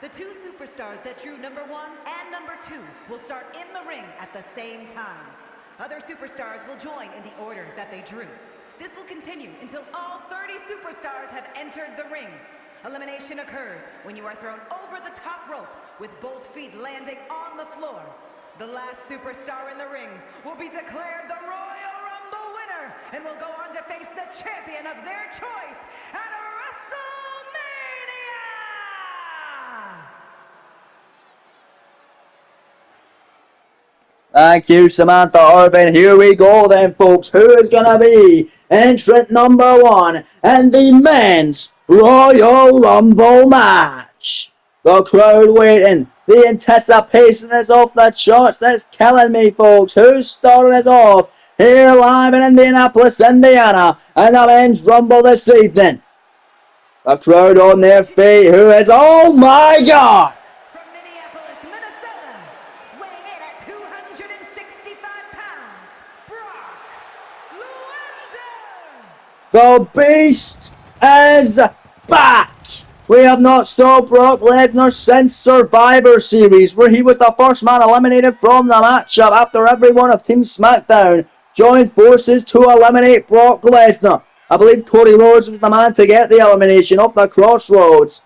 The two superstars that drew number 1 and number 2 will start in the ring at the same time. Other superstars will join in the order that they drew. This will continue until all 30 superstars have entered the ring. Elimination occurs when you are thrown over the top rope with both feet landing on the floor. The last superstar in the ring will be declared the Royal Rumble winner and will go on to face the champion of their choice at Wrestlemania! Thank you, Samantha Irvin. Here we go then, folks. Who is going to be entrant number 1 and the men's Royal Rumble match? The crowd waiting. The anticipation is off the charts. It's killing me, folks. Who's starting us off here live in Indianapolis, Indiana, and the men's Rumble this evening? The crowd on their feet. Who is... Oh, my God! From Minneapolis, Minnesota, weighing in at 265 pounds, Brock Lesnar! The Beast is back! We have not saw Brock Lesnar since Survivor Series, where he was the first man eliminated from the matchup after everyone of Team SmackDown joined forces to eliminate Brock Lesnar. I believe Cody Rhodes was the man to get the elimination of the Crossroads.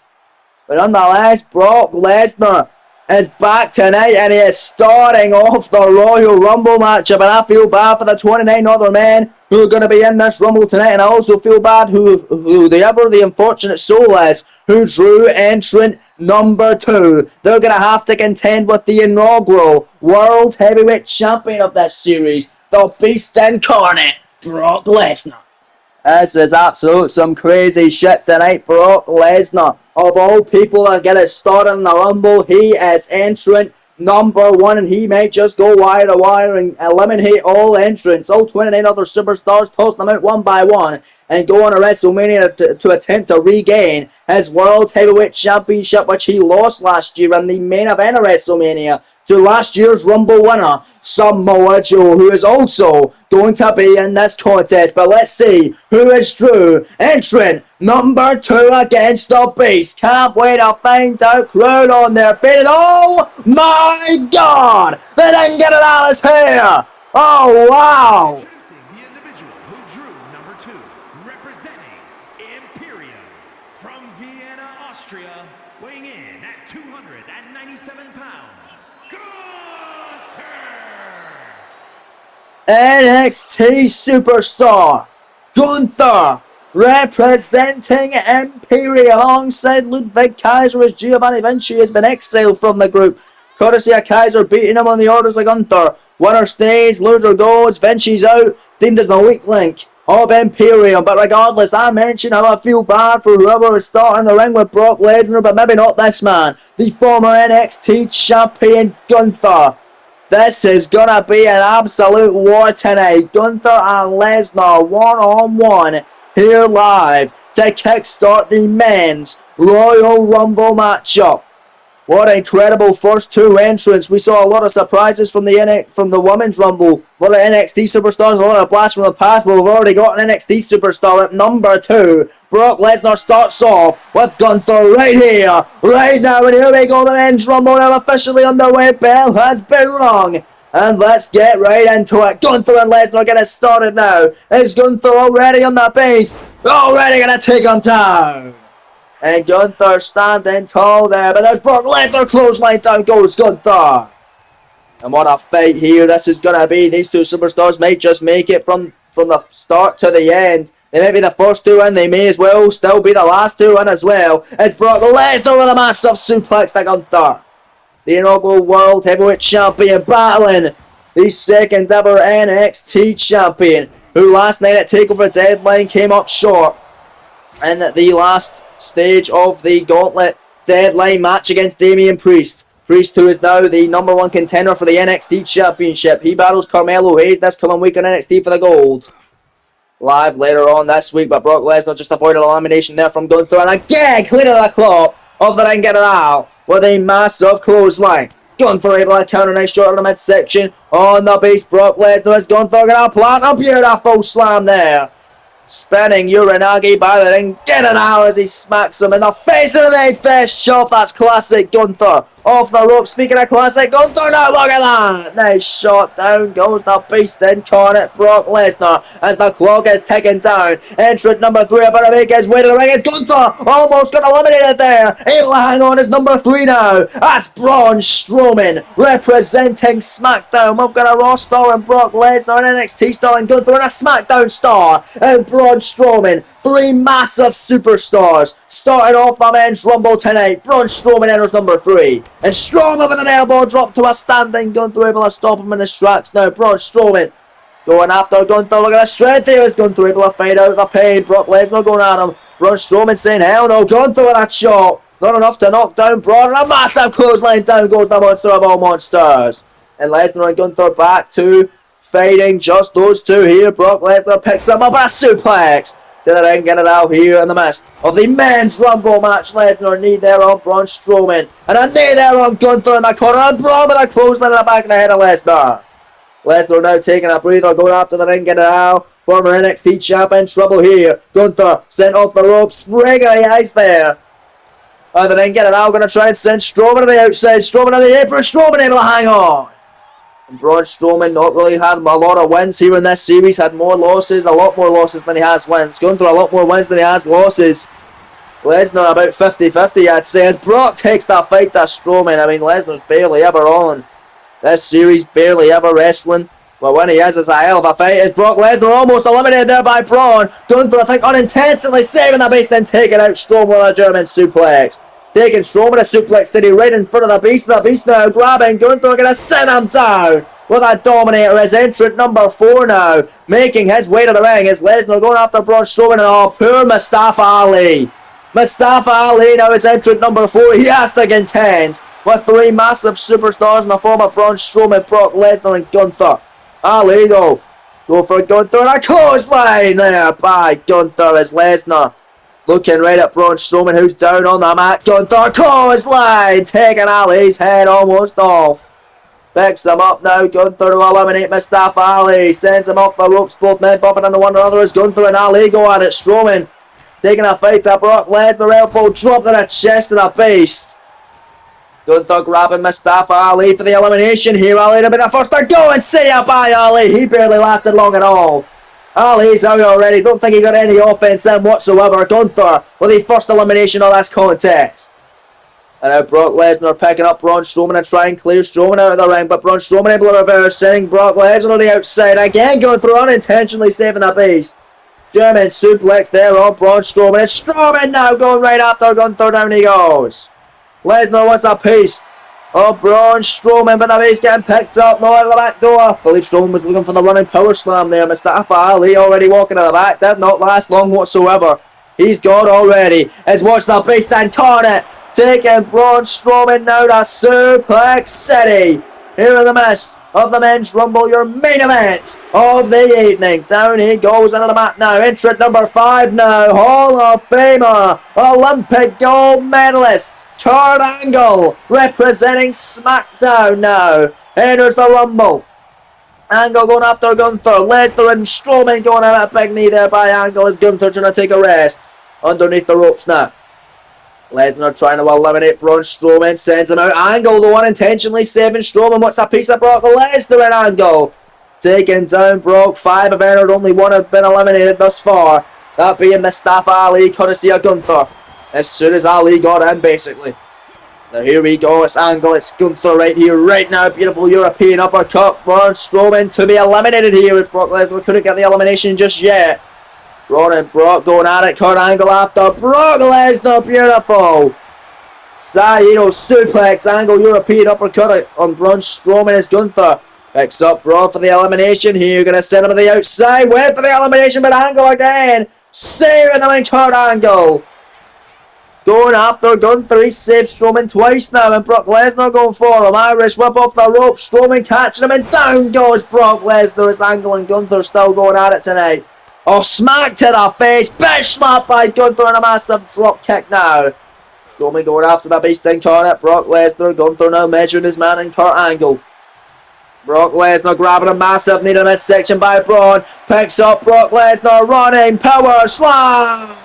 But nonetheless, Brock Lesnar is back tonight and he is starting off the Royal Rumble matchup, and I feel bad for the 29 other men who are going to be in this Rumble tonight, and I also feel bad who the unfortunate soul is who drew entrant number 2. They're going to have to contend with the inaugural World Heavyweight Champion of this series, the Beast Incarnate, Brock Lesnar. This is absolute some crazy shit tonight. Brock Lesnar, of all people that get it started in the Rumble, he is entrant number 1, and he may just go wire to wire and eliminate all entrants, all 29 other superstars, toss them out one by one, and go on to WrestleMania to attempt to regain his World Heavyweight Championship, which he lost last year in the main event of WrestleMania to last year's Rumble winner, Samoa Joe, who is also going to be in this contest. But let's see who is true entrant number 2 against the Beast. Can't wait to find out. Crowd on their feet. And oh my God! They didn't get it out of his hair! Oh wow! The individual who drew number 2, representing Imperium from Vienna, Austria, weighing in at 297 pounds. NXT superstar Gunther, representing Imperium alongside Ludwig Kaiser, as Giovanni Vinci has been exiled from the group, courtesy of Kaiser beating him on the orders of Gunther. Winner stays, loser goes. Vinci's out, deemed as the weak link of Imperium. But regardless, I mentioned how I feel bad for whoever is starting the ring with Brock Lesnar, but maybe not this man, the former NXT champion Gunther. This is gonna be an absolute war tonight. Gunther and Lesnar one-on-one here live to kickstart the men's Royal Rumble matchup. What incredible first 2 entrants. We saw a lot of surprises from the Women's Rumble. A lot of NXT superstars, a lot of blasts from the past, but we've already got an NXT superstar at number 2. Brock Lesnar starts off with Gunther right here, right now, and here we go. The men's Rumble now officially underway. Bell has been rung. And let's get right into it. Gunther and Lesnar getting started now. Is Gunther already on the base? Already gonna take him down. And Gunther standing tall there, but there's Brock Lesnar, clothesline down goes Gunther. And what a fight here this is gonna be. These 2 superstars may just make it from the start to the end. They may be the first 2 in, they may as well still be the last 2 in as well. It's Brock Lesnar with a massive suplex to Gunther. The inaugural World Heavyweight Champion battling the second ever NXT Champion, who last night at TakeOver Deadline came up short in the last stage of the Gauntlet Deadline match against Damian Priest. Priest, who is now the number 1 contender for the NXT Championship. He battles Carmelo Hayes this coming week on NXT for the gold. Live later on this week, but Brock Lesnar just avoided elimination there from Gunther, and again clearing the clock of the ring, getting out with a massive clothesline. Gunther able to counter, nice shot in the midsection on the base. Brock Lesnar has Gunther gonna plant a beautiful slam there. Spinning Uranagi by the ring. Get it out as he smacks him in the face of the fist chop. That's classic Gunther. Off the rope. Speaking of classic Gunther, now look at that. Nice shot. Down goes the beast incarnate Brock Lesnar as the clock is ticking down. Entrant number 3 about to make his way to the ring. It's Gunther. Almost got eliminated there. Able to hang on is number 3 now. That's Braun Strowman representing SmackDown. We've got a Raw star and Brock Lesnar, an NXT star and Gunther, and a SmackDown star and Braun Strowman. 3 massive superstars. Starting off the men's Rumble tonight. Braun Strowman enters number 3. And Strowman with an elbow drop to a standing Gunther, able to stop him in his tracks. Now Braun Strowman going after Gunther. Look at the strength here as Gunther able to fade out the pain. Brock Lesnar going at him. Braun Strowman saying hell no. Gunther with that shot. Not enough to knock down Braun. And a massive clothesline. Down goes the monster of all monsters. And Lesnar and Gunther back to fighting just those two here. Brock Lesnar picks him up and a suplex to the ring, get it out here in the midst of the men's Rumble match. Lesnar knee there on Braun Strowman, and a knee there on Gunther in the corner, and Braun with a clothesline in the back of the head of Lesnar. Lesnar now taking a breather, going after the ring, get it out. Former NXT champ in trouble here. Gunther sent off the ropes, ring of the ice there. Out the ring, get it out, going to try and send Strowman to the outside. Strowman on the apron, Strowman able to hang on. And Braun Strowman not really had a lot of wins here in this series, had more losses, a lot more losses than he has wins. Gunther a lot more wins than he has losses. Lesnar about 50-50 I'd say. And Brock takes that fight to Strowman. I mean, Lesnar's barely ever on this series, barely ever wrestling. But when he is, it's a hell of a fight. Is Brock Lesnar almost eliminated there by Braun. Gunther, I think, unintentionally saving the beast and taking out Strowman with a German suplex. Taking Strowman a suplex city right in front of the beast. The beast now grabbing Gunther, gonna send him down with a dominator as entrant number 4 now. Making his way to the ring as Lesnar going after Braun Strowman. And oh, poor Mustafa Ali. Mustafa Ali now is entrant number 4. He has to contend with 3 massive superstars in the form of Braun Strowman, Brock Lesnar and Gunther. Ali though, go for Gunther and a clothesline there by Gunther as Lesnar looking right at Braun Strowman, who's down on the mat. Gunther clothesline, taking Ali's head almost off. Picks him up now. Gunther to eliminate Mustafa Ali. Sends him off the ropes. Both men bumping into one another as Gunther and Ali go at it. Strowman taking a fight to Brock Lesnar. Elbow drop to the chest of the beast. Gunther grabbing Mustafa Ali for the elimination here. Ali to be the first to go and see ya by Ali. He barely lasted long at all. Ali's out already. Don't think he got any offense in whatsoever. Gunther with the first elimination of this contest. And now Brock Lesnar picking up Braun Strowman and trying to clear Strowman out of the ring. But Braun Strowman able to reverse, sending Brock Lesnar to the outside. Again going through, unintentionally saving the beast. German suplex there on Braun Strowman. And Strowman now going right after Gunther. Down he goes. Lesnar wants a piece of Braun Strowman, but the beast getting picked up. No, out of the back door. I believe Strowman was looking for the running power slam there. Mustafa Ali already walking to the back. Did not last long whatsoever. He's gone already. As watch the beast incarnate taking Braun Strowman now to Suplex City. Here in the midst of the men's Rumble, your main event of the evening. Down he goes into the mat now. Entrant number 5 now. Hall of Famer, Olympic gold medalist Kurt Angle, representing SmackDown now. Enters the Rumble. Angle going after Gunther. Lesnar and Strowman going at a big knee there by Angle as Gunther trying to take a rest underneath the ropes now. Lesnar trying to eliminate Braun Strowman, sends him out. Angle, the one intentionally saving Strowman. What's a piece of Brock Lesnar and Angle taking down Brock. 5 have entered, only 1 have been eliminated thus far. That being Mustafa Ali, courtesy of Gunther. As soon as Ali got in, basically. Now here we go, it's Angle, it's Gunther right here, right now. Beautiful European uppercut. Braun Strowman to be eliminated here. With Brock Lesnar couldn't get the elimination just yet. Braun and Brock going at it. Kurt Angle after Brock Lesnar. Beautiful. Saito suplex. Angle European uppercut on Braun Strowman as Gunther picks up Braun for the elimination here. Going to send him to the outside. Wait for the elimination, but Angle again. Saving him in Kurt Angle. Going after Gunther. He saves Strowman twice now. And Brock Lesnar going for him. Irish whip off the rope. Strowman catching him. And down goes Brock Lesnar as Angle and Gunther still going at it tonight. Oh, smack to the face. Bitch slap by Gunther and a massive drop kick now. Strowman going after the beast incarnate. Brock Lesnar. Gunther now measuring his man in Kurt Angle. Brock Lesnar grabbing a massive knee in the midsection by Braun. Picks up Brock Lesnar, running power slam.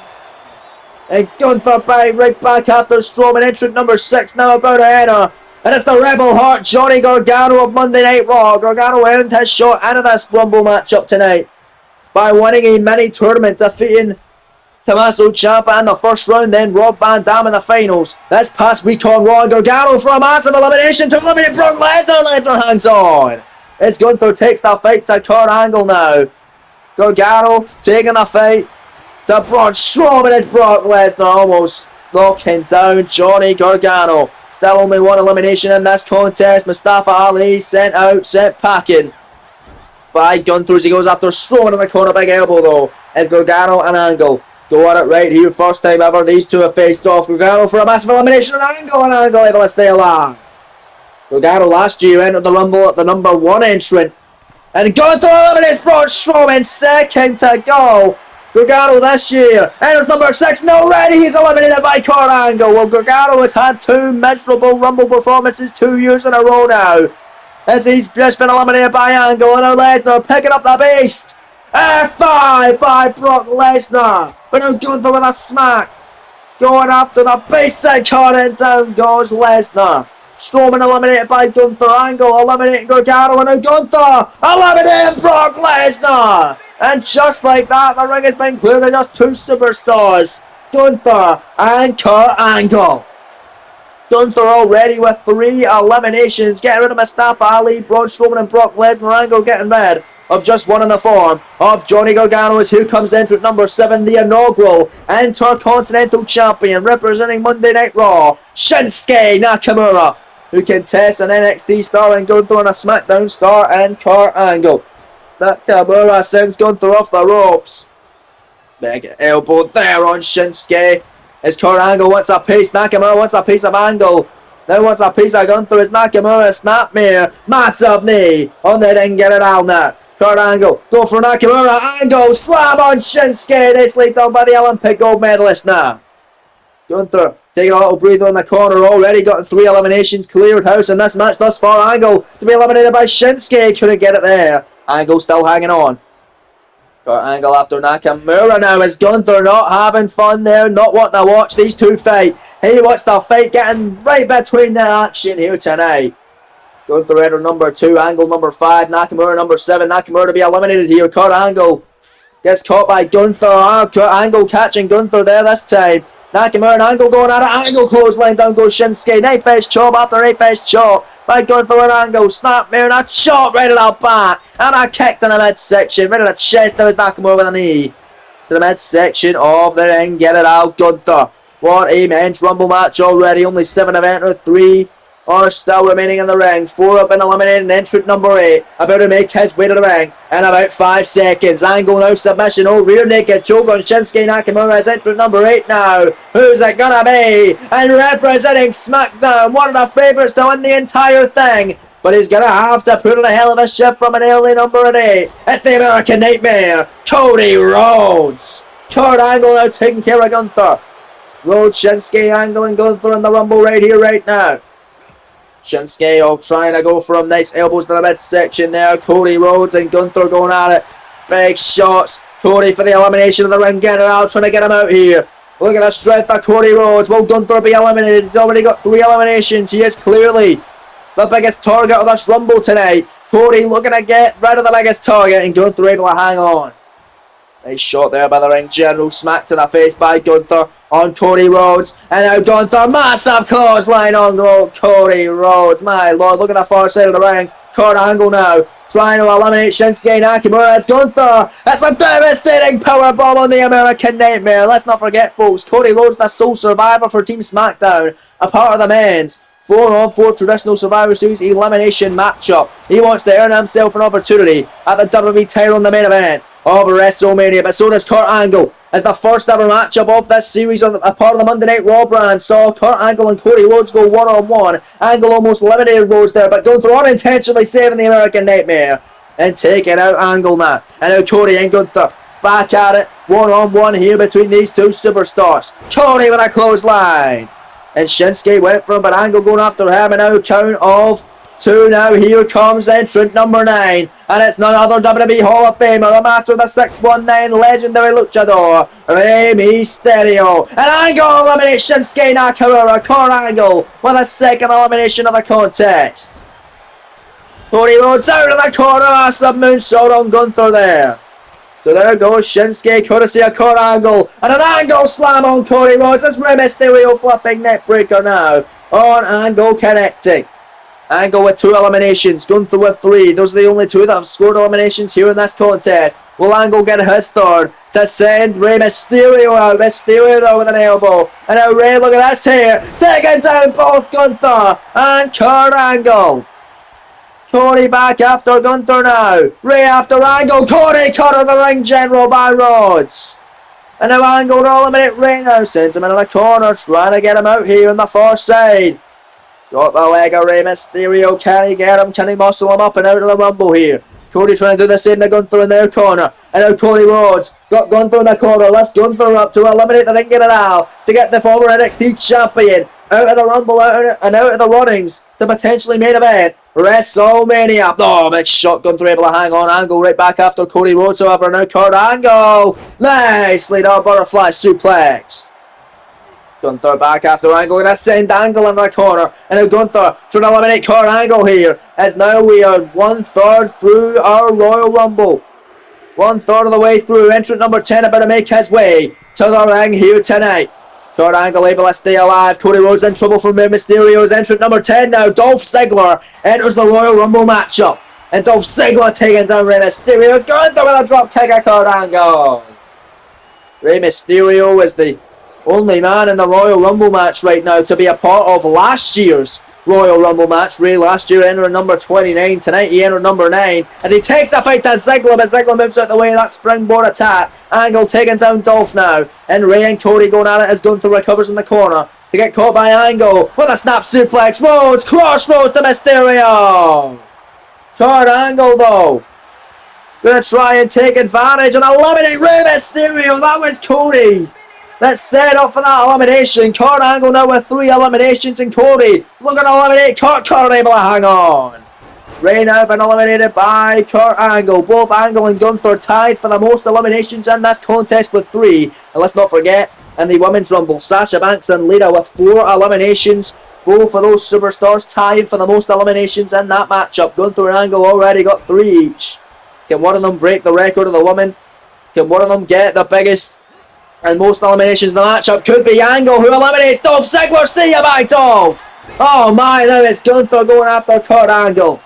And Gunther right back after Strowman. Entrant number 6 now about to enter. And it's the Rebel Heart, Johnny Gargano of Monday Night Raw. Gargano earned his shot into this Rumble matchup tonight by winning a mini tournament, defeating Tommaso Ciampa in the first round, then Rob Van Dam in the finals. This past week on Raw, Gargano for a massive elimination to eliminate Brock Lesnar. Lesnar hangs on. As Gunther takes the fight to Kurt Angle now. Gargano taking the fight to Braun Strowman as Brock Lesnar almost knocking down Johnny Gargano. Still only one elimination in this contest. Mustafa Ali sent packing by Gunther as he goes after Strowman in the corner. Big elbow though as Gargano and Angle go at it right here. First time ever these two have faced off. Gargano for a massive elimination and Angle able to stay alive. Gargano last year entered the Rumble at the number 1 entrant. And Gunther eliminates Braun Strowman, second to go. Gargano this year enters number 6 and already he's eliminated by Kurt Angle. Well, Gargano has had 2 miserable Rumble performances 2 years in a row now, as he's just been eliminated by Angle. And now Lesnar picking up the beast. F5 by Brock Lesnar. But now Gunther with a smack. Going after the beast and Kurt, down goes Lesnar. Strowman eliminated by Gunther. Angle eliminating Gargano. And now Gunther eliminating Brock Lesnar. And just like that, the ring has been cleared of just 2 superstars, Gunther and Kurt Angle. Gunther already with 3 eliminations, getting rid of Mustafa Ali, Braun Strowman and Brock Lesnar. Angle getting rid of just one in the form of Johnny Gargano, as here comes entrant number 7, the inaugural Intercontinental Champion representing Monday Night Raw, Shinsuke Nakamura, who contests an NXT star and Gunther and a SmackDown star and Kurt Angle. Nakamura sends Gunther off the ropes. Big elbow there on Shinsuke. As Kurt Angle wants a piece. Nakamura wants a piece of Angle. Now wants a piece of Gunther as Nakamura snapmare. Massive knee on the ring. Get it out now. Kurt Angle go for Nakamura. Angle slam on Shinsuke. Nicely done by the Olympic gold medalist now. Gunther taking a little breather in the corner. Already got 3 eliminations. Cleared house in this match thus far. Angle to be eliminated by Shinsuke. Couldn't get it there. Angle still hanging on. Kurt Angle after Nakamura now. Is Gunther not having fun there? Not wanting to watch these two fight. He wants the fight getting right between the action here tonight. Gunther enter number 2. Angle number 5. Nakamura number 7. Nakamura to be eliminated here. Kurt Angle gets caught by Gunther. Kurt Angle catching Gunther there this time. Nakamura and Angle going at it. Angle clothesline down goes Shinsuke. Knife edge chop after knife edge chop by Gunther and Angle. Snapmare and a chop right at the back. And a kick to the midsection. Right at the chest. Now is Nakamura with a knee to the midsection of the ring. Get it out, Gunther. What a men's Rumble match already. Only 7 have entered. 3 are still remaining in the ring. 4 have been eliminated. Entrant number 8 about to make his way to the ring in about 5 seconds. Angle now submission. Oh, rear naked choke on Shinsuke Nakamura as entrant number 8 now. Who's it gonna be? And representing SmackDown, one of the favourites to win the entire thing. But he's gonna have to put in a hell of a shift from an early number 8. It's the American Nightmare, Cody Rhodes. Kurt Angle now taking care of Gunther. Rhodes, Shinsuke, Angle and Gunther in the Rumble right here, right now. Shinsuke all trying to go for him. Nice elbows to the midsection there. Cody Rhodes and Gunther going at it. Big shots. Cody for the elimination of the ring. Getting it out, trying to get him out here. Look at the strength of Cody Rhodes. Will Gunther be eliminated? He's already got 3 eliminations. He is clearly the biggest target of this Rumble tonight. Cody looking to get rid of the biggest target and Gunther able to hang on. Nice shot there by the ring general. Smacked to the face by Gunther on Cody Rhodes. And now Gunther, massive clothesline on Cody Rhodes. My lord, look at the far side of the ring. Kurt Angle now trying to eliminate Shinsuke Nakamura. It's Gunther. It's a devastating powerbomb on the American Nightmare. Let's not forget, folks, Cody Rhodes, the sole survivor for Team SmackDown, a part of the men's 4-on-4 traditional Survivor Series elimination matchup. He wants to earn himself an opportunity at the WWE title in the main event of Wrestlemania, but so does Kurt Angle. As the first ever matchup of this series on a part of the Monday Night Raw brand saw Kurt Angle and Cody Rhodes go one-on-one. Angle almost eliminated Rhodes there, but Gunther unintentionally saving the American Nightmare and taking out Angle now. And now Cody and Gunther back at it, one-on-one here between these two superstars. Cody with a clothesline. And Shinsuke went for him, but Angle going after him, and now a count of 2 now. Here comes entrant number 9. And it's none other WWE Hall of Famer, the master of the 619, legendary luchador, Rey Mysterio. An angle elimination, Shinsuke Nakamura, Kurt Angle, with a second elimination of the contest. Cody Rhodes out of the corner, massive moonsault on Gunther there. So there goes Shinsuke, courtesy of Kurt Angle, and an angle slam on Cody Rhodes. It's Rey Mysterio flipping neckbreaker now on Angle connecting. Angle with 2 eliminations, Gunther with 3. Those are the only 2 that have scored eliminations here in this contest. Will Angle get his third to send Rey Mysterio out? Mysterio though with an elbow. And now Rey, look at this here, taking down both Gunther and Kurt Angle. Cody back after Gunther now. Rey after Angle. Cody cut of the ring general by Rhodes. And now Angle to eliminate Rey now. Sends him into the corner. Trying to get him out here on the far side. Got the leg of Rey Mysterio. Can he get him? Can he muscle him up and out of the Rumble here? Cody trying to do the same to Gunther in their corner. And now Cody Rhodes got Gunther in the corner. Lifts Gunther up to eliminate the Ring General. To get the former NXT champion out of the Rumble and out of the runnings to potentially main event WrestleMania. Oh, big shot. Gunther able to hang on. Angle right back after Cody Rhodes. However, now Kurt Angle. Nicely done. Butterfly suplex. Gunther back after Angle. Gonna send Angle in the corner. And now Gunther trying to eliminate Kurt Angle here. As now we are 1/3 through our Royal Rumble. 1/3 of the way through. Entrant number 10 about to make his way to the ring here tonight. Kurt Angle able to stay alive. Cody Rhodes in trouble from Rey Mysterio's entrant number 10 now. Dolph Ziggler enters the Royal Rumble matchup. And Dolph Ziggler taking down Rey Mysterio. It's Gunther with a drop kick at Kurt Angle. Rey Mysterio is the only man in the Royal Rumble match right now to be a part of last year's Royal Rumble match. Rey last year entered number 29. Tonight he entered number 9 as he takes the fight to Ziggler, but Ziggler moves out the way of that springboard attack. Angle taking down Dolph now, and Rey and Cody going at it as Gunther recovers in the corner to get caught by Angle with a snap suplex. Rhodes, crossroads to Mysterio. Kurt Angle though gonna try and take advantage and eliminate Rey Mysterio. That was Cody. Let's set up for that elimination. Kurt Angle now with 3 eliminations, and Cody looking to eliminate Kurt. Kurt able to hang on. Rey now been eliminated by Kurt Angle. Both Angle and Gunther tied for the most eliminations in this contest with 3. And let's not forget, in the Women's Rumble, Sasha Banks and Lita with 4 eliminations. Both of those superstars tied for the most eliminations in that matchup. Gunther and Angle already got 3 each. Can one of them break the record of the women? Can one of them get the biggest and most eliminations in the matchup? Could be Angle, who eliminates Dolph Ziggler. See you back, Dolph. Oh my, now it's Gunther going after Kurt Angle.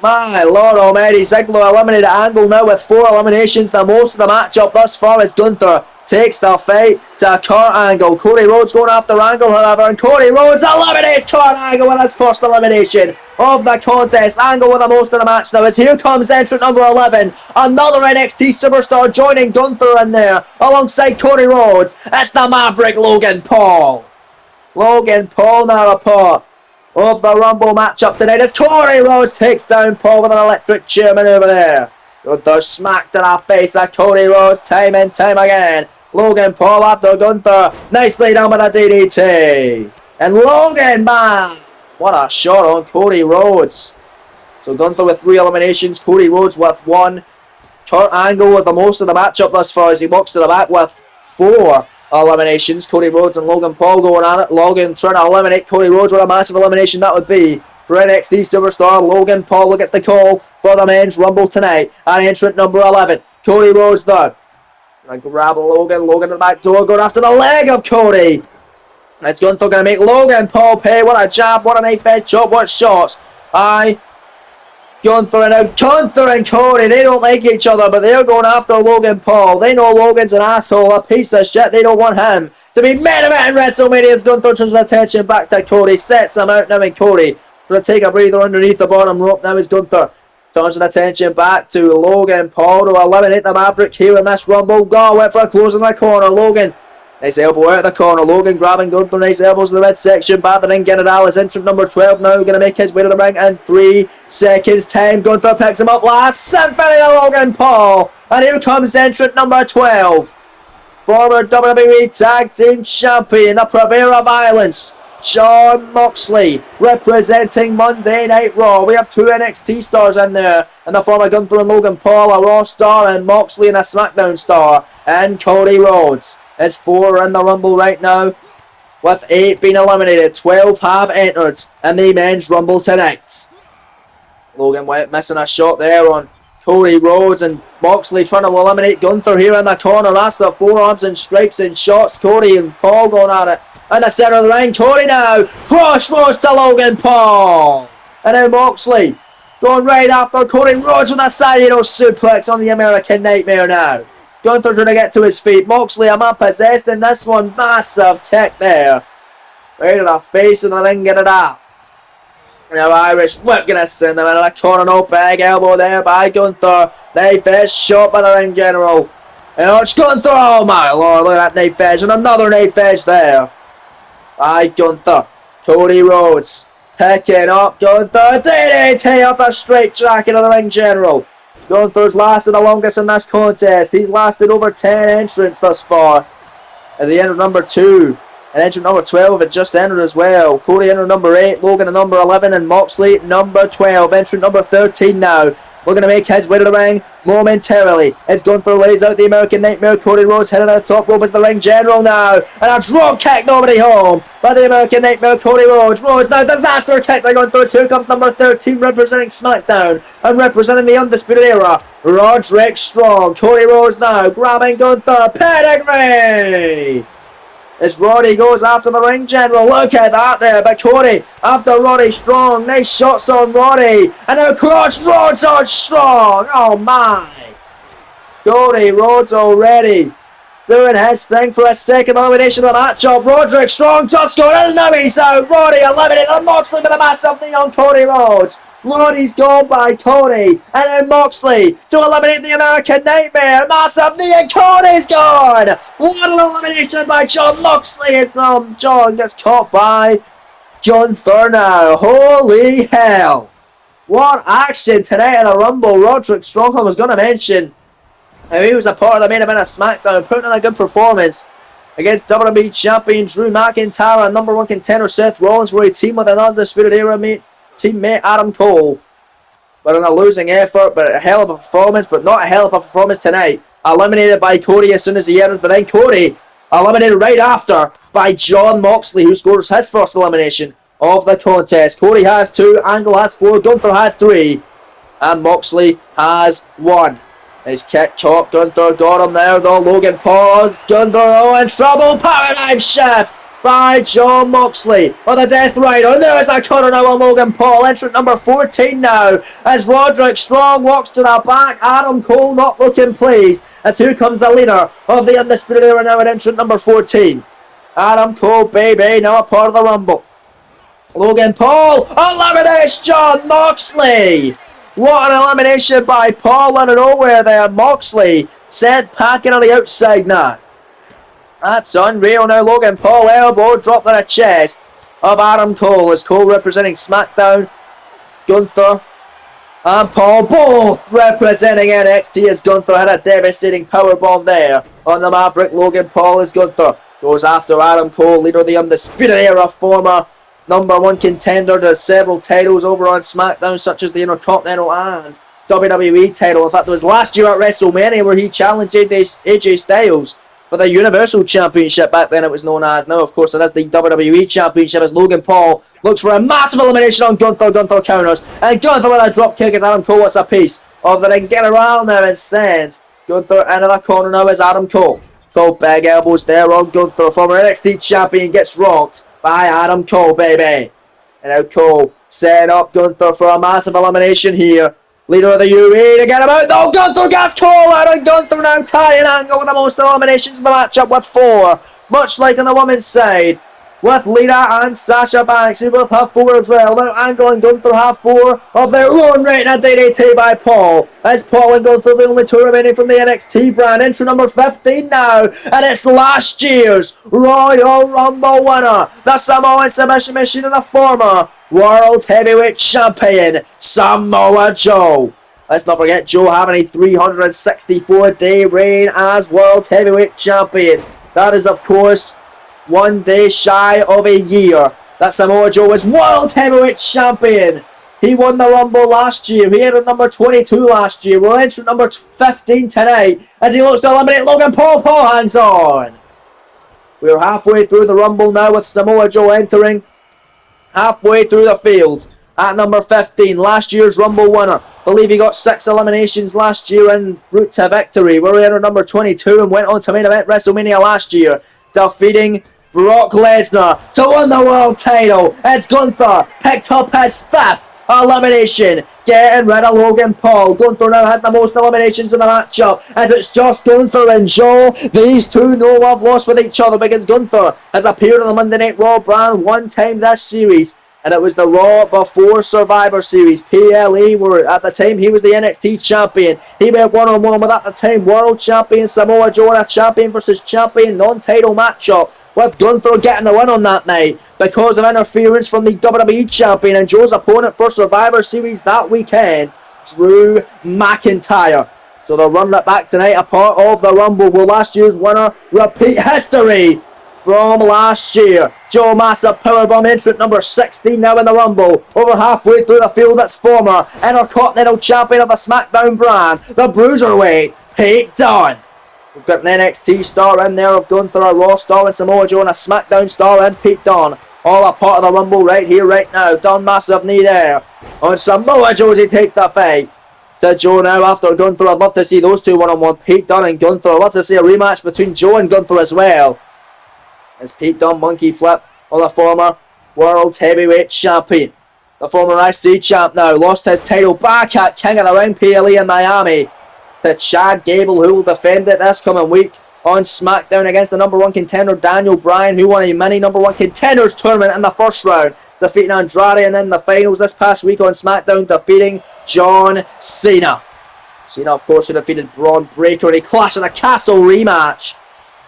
My Lord almighty, Ziggler eliminated Angle now with 4 eliminations. The most of the matchup thus far is Gunther takes the fight to Kurt Angle. Cody Rhodes going after Angle, however, and Cody Rhodes eliminates Kurt Angle with his first elimination of the contest. Angle with the most of the match now, as here comes entrant number 11, another NXT superstar joining Gunther in there alongside Cody Rhodes. It's the Maverick Logan Paul. Logan Paul now a part of the Rumble matchup tonight as Cody Rhodes takes down Paul with an electric chair maneuver there. Gunther smacked in the face of Cody Rhodes time and time again. Logan Paul after Gunther. Nicely done with a DDT. And Logan, man, what a shot on Cody Rhodes. So Gunther with 3 eliminations. Cody Rhodes with 1. Kurt Angle with the most of the matchup thus far as he walks to the back with 4 eliminations. Cody Rhodes and Logan Paul going at it. Logan trying to eliminate Cody Rhodes. What a massive elimination that would be for NXT superstar Logan Paul. Look at the call for the men's Rumble tonight. And entrant number 11, Cody Rhodes though. Trying to grab Logan. Logan at the back door going after the leg of Cody. It's Gunther going to make Logan Paul pay. What a jab. What a knife edge chop. What shots. Gunther and Cody, they don't like each other, but they're going after Logan Paul. They know Logan's an asshole, a piece of shit. They don't want him to be main event in WrestleMania. As Gunther turns attention back to Cody, sets him out now, and Cody trying to take a breather underneath the bottom rope. Now is Gunther turns attention back to Logan Paul to eliminate the Maverick here in this Rumble. Go went for a close in the corner. Logan, nice elbow out of the corner. Logan grabbing Gunther, nice elbows in the midsection. Back the ring, General is entrant number 12 now, going to make his way to the ring in 3 seconds time. Gunther picks him up last. Symphony to Logan Paul. And here comes entrant number 12. Former WWE Tag Team Champion, the Purveyor of Violence, Jon Moxley, representing Monday Night Raw. We have two NXT stars in there, and the former Gunther and Logan Paul, a Raw star, and Moxley and a SmackDown star, and Cody Rhodes. It's 4 in the Rumble right now, with 8 being eliminated. 12 have entered in the Men's Rumble tonight. Logan Wyatt missing a shot there on Cody Rhodes, and Moxley trying to eliminate Gunther here in the corner. That's the forearms and strikes and shots. Cody and Paul going at it in the centre of the ring. Cody now crossroads to Logan Paul, and then Moxley going right after Cody Rhodes with a Saito suplex on the American Nightmare now. Gunther trying to get to his feet. Moxley, am I possessed in this one? Massive kick there. Right in the face of the ring, get it up. Now Irish whip gonna send him in a corner, no big elbow there by Gunther. Knife edge shot by the ring general. And it's Gunther, oh my lord, look at that knife edge, and another knife edge there by Gunther. Cody Rhodes picking up Gunther. DDT off a straight jacket of the ring general. Gunther's lasted the longest in this contest. He's lasted over 10 entrants thus far, as he entered number 2. And entrant number 12 had just entered as well. Cody entered number 8, Logan at number 11, and Moxley number 12. Entrant number 13 now. Looking to make his way to the ring momentarily. As Gunther lays out the American Nightmare. Cody Rhodes heading to the top rope as the ring general now. And a drop kick, nobody home by the American Nightmare, Cody Rhodes. Rhodes now, disaster kick by Gunther. Here comes number 13 representing SmackDown. And representing the Undisputed Era, Roderick Strong. Cody Rhodes now grabbing Gunther. Pedigree! As Roddy goes after the ring general. Look at that there by Cody after Roddy Strong. Nice shots on Roddy. And now crossroads on Strong. Oh my. Cody Rhodes already doing his thing for a second elimination of the matchup. Roderick Strong just going, and now he's out. Roddy eliminated, and Moxley with a massive knee on Cody Rhodes. Roddy's gone by Cody, and then Moxley to eliminate the American Nightmare. Massive knee, and Cody's gone. What an elimination by Jon Moxley. As Jon gets caught by Gunther now. Holy hell. What action tonight in the Rumble. Roderick Strong, I was going to mention how he was a part of the main event of SmackDown, putting in a good performance against WWE Champion Drew McIntyre and number 1 contender Seth Rollins, where he teamed with an Undisputed Era teammate Adam Cole. But in a losing effort, but a hell of a performance, but not a hell of a performance tonight. Eliminated by Cody as soon as he enters, but then Cody eliminated right after by Jon Moxley, who scores his first elimination of the contest. Cody has 2, Angle has 4, Gunther has 3, and Moxley has 1. His kick caught, Gunther got him there though. Logan Paul, Gunther in trouble, paradigm shift by Jon Moxley on the Death Rider. There's a cutter now on Logan Paul. Entrant number 14 now as Roderick Strong walks to the back. Adam Cole not looking pleased as here comes the leader of the Undisputed Era now at entrant number 14. Adam Cole, baby, now a part of the Rumble. Logan Paul eliminates Jon Moxley. What an elimination by Paul out of nowhere there. Moxley sent packing on the outside now. That's unreal now. Logan Paul elbow dropped on the chest of Adam Cole as Cole representing SmackDown. Gunther and Paul both representing NXT as Gunther had a devastating powerbomb there on the Maverick. Logan Paul as Gunther goes after Adam Cole, leader of the Undisputed Era, former number 1 contender to several titles over on SmackDown, such as the Intercontinental and WWE title. In fact, it was last year at Wrestlemania where he challenged AJ Styles for the Universal Championship. Back then it was known as. Now, of course, it is the WWE Championship as Logan Paul looks for a massive elimination on Gunther. Gunther counters, and Gunther with a drop kick as Adam Cole wants a piece of the ring. Get around now and sends Gunther into the corner now as Adam Cole. Cole big elbows there on Gunther. Former NXT champion gets rocked by Adam Cole, baby. And now Cole setting up Gunther for a massive elimination here. Leader of the UE to get him out. No, Gunther gets Cole out, and Gunther now tying Angle with the most eliminations in the matchup with 4. Much like on the women's side, with Lita and Sasha Banks, who both have 4 as well. Now Angle and Gunther have 4 of their own right now. DDT by Paul. As Paul and Gunther the only 2 remaining from the NXT brand. Entry number 15 now, and it's last year's Royal Rumble winner, the Samoan submission machine and the former World Heavyweight Champion, Samoa Joe. Let's not forget Joe having a 364-day reign as World Heavyweight Champion. That is, of course, 1 day shy of a year that Samoa Joe is World Heavyweight Champion. He won the Rumble last year. He entered number 22 last year. We'll enter number 15 tonight as he looks to eliminate Logan Paul. Paul hangs on. We're halfway through the Rumble now with Samoa Joe entering. Halfway through the field at number 15. Last year's Rumble winner. Believe he got 6 eliminations last year en route to victory. Where he entered number 22 and went on to main event WrestleMania last year, defeating Brock Lesnar to win the world title. As Gunther picked up his 5th elimination, getting rid of Logan Paul. Gunther now had the most eliminations in the matchup, as it's just Gunther and Joe. These two no love lost with each other because Gunther has appeared on the Monday Night Raw brand one time this series, and it was the Raw before Survivor Series. PLE were at the time he was the NXT champion. He went one-on-one with at the time world champion Samoa Joe in a champion versus champion non-title matchup, with Gunther getting the win on that night because of interference from the WWE Champion and Joe's opponent for Survivor Series that weekend, Drew McIntyre. So they'll run that back tonight, a part of the Rumble. Will last year's winner repeat history from last year? Joe, massive powerbomb entrant number 16 now in the Rumble. Over halfway through the field, it's former Intercontinental Champion of the SmackDown brand, the Bruiserweight, Pete Dunne. We've got an NXT star in there. We've gone through a Raw star and Samoa Joe and a SmackDown star in Pete Dunne. All a part of the Rumble right here, right now. Dunne, massive knee there. On Samoa Joe as he takes the fight to Joe now after Gunther. I'd love to see those two one-on-one. Pete Dunne and Gunther. I'd love to see a rematch between Joe and Gunther as well. As Pete Dunne monkey flip on the former World Heavyweight Champion. The former IC champ now lost his title back at King of the Ring PLE in Miami to Chad Gable, who will defend it this coming week on SmackDown against the number 1 contender Daniel Bryan, who won a mini number 1 contenders tournament in the first round, defeating Andrade, and then the finals this past week on SmackDown, defeating John Cena. Cena, of course, who defeated Braun Breaker in a Clash of the Castle rematch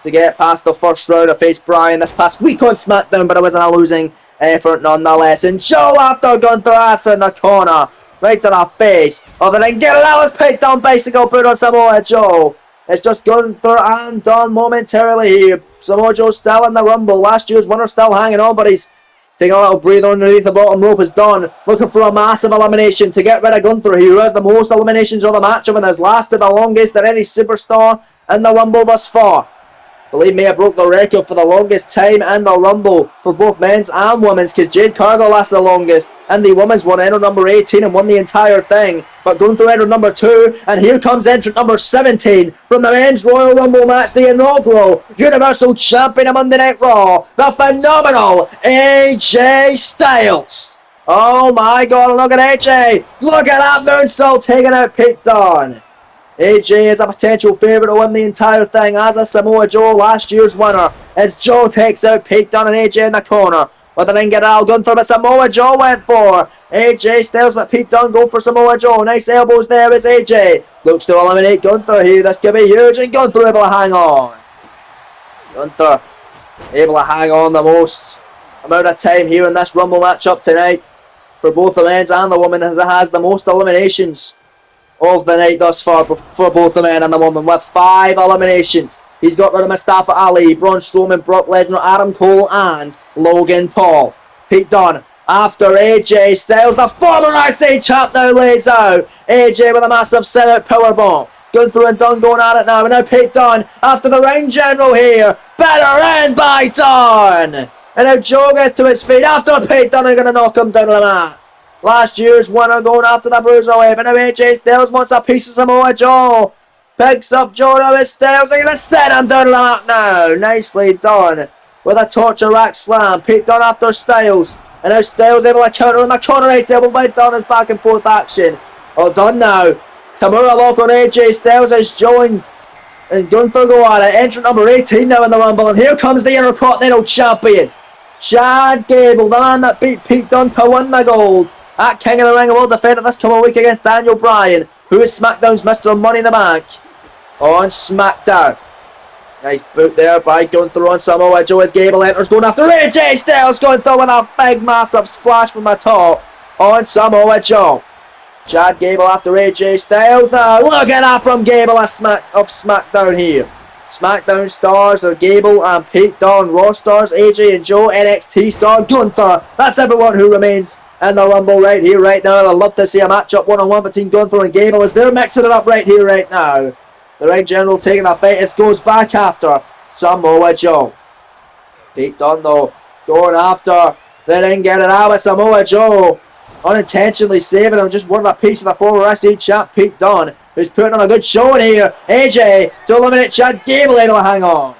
to get past the first round to face Bryan this past week on SmackDown, but it wasn't a losing effort nonetheless. And Joe, after Gunther ass in the corner, right to the face of the ring. Get it out, it's Pete Dunne, bicycle boot on Samoa Joe. It's just Gunther and Dunne momentarily here. Samoa Joe still in the Rumble. Last year's winner still hanging on, but he's taking a little breather underneath the bottom rope as Dunne looking for a massive elimination to get rid of Gunther, who has the most eliminations of the matchup and has lasted the longest than any superstar in the Rumble thus far. Believe me, I broke the record for the longest time in the Rumble for both men's and women's, because Jade Cargill lasted the longest, and the women's one entered number 18 and won the entire thing. But Gunther entered number 2, and here comes entrant number 17 from the men's Royal Rumble match, the inaugural Universal Champion of Monday Night Raw, the phenomenal AJ Styles. Oh my God, look at AJ! Look at that moonsault taking out Pete Dunne. AJ is a potential favourite to win the entire thing, as a Samoa Joe, last year's winner, as Joe takes out Pete Dunne and AJ in the corner. With an get out Gunther, but Samoa Joe went for AJ Styles, but Pete Dunne go for Samoa Joe. Nice elbows there as AJ looks to eliminate Gunther here. This could be huge, and Gunther able to hang on. Gunther able to hang on the most amount of time here in this Rumble matchup tonight for both the men's and the women, as it has the most eliminations of the night thus far for both the men and the women, with 5 eliminations. He's got rid of Mustafa Ali, Braun Strowman, Brock Lesnar, Adam Cole, and Logan Paul. Pete Dunne after AJ Styles, the former IC champ, now lays out AJ with a massive set-out powerbomb. Gunther and Dunne going at it now, and now Pete Dunne after the ring general here. Better end by Dunne. And now Joe gets to his feet after Pete Dunne is going to knock him down to the mat. Last year's winner going after the Bruiserweight, but now AJ Styles wants a piece of Samoa Joe. Picks up Joe now with Styles. They're going to set him down to the mat now. Nicely done with a torture rack slam. Pete Dunne after Styles. And now Styles able to counter in the corner. Nice elbow by Dunne as back and forth action. All done now. Kimura lock on AJ Styles as Joe and Gunther go at it. Entrant number 18 now in the Rumble. And here comes the Intercontinental Champion, Chad Gable, the man that beat Pete Dunne to win the gold at King of the Ring, and will defend it this coming week against Daniel Bryan, who is SmackDown's Mr. Money in the Bank on SmackDown. Nice boot there by Gunther on Samoa Joe as Gable enters, going after AJ Styles, going through with a big massive splash from the top on Samoa Joe. Chad Gable after AJ Styles now. Look at that from Gable of SmackDown here. SmackDown stars are Gable and Pete Dunne. Raw stars AJ and Joe. NXT star Gunther. That's everyone who remains in the Rumble right here, right now. And I'd love to see a matchup one-on-one between Gunther and Gable as they're mixing it up right here, right now. The Ring General taking the fight. It goes back after Samoa Joe. Pete Dunne, though, going after the ring, get it out with Samoa Joe. Unintentionally saving him, just wanting a piece of the former wrestling champ Pete Dunne, who's putting on a good showing here. AJ to eliminate Chad Gable, able to hang on.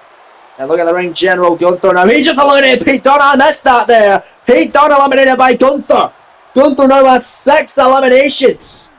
And look at the Ring General, Gunther now. He just eliminated Pete Dunne. I missed that there. Pete Dunne eliminated by Gunther. Gunther now had 6 eliminations.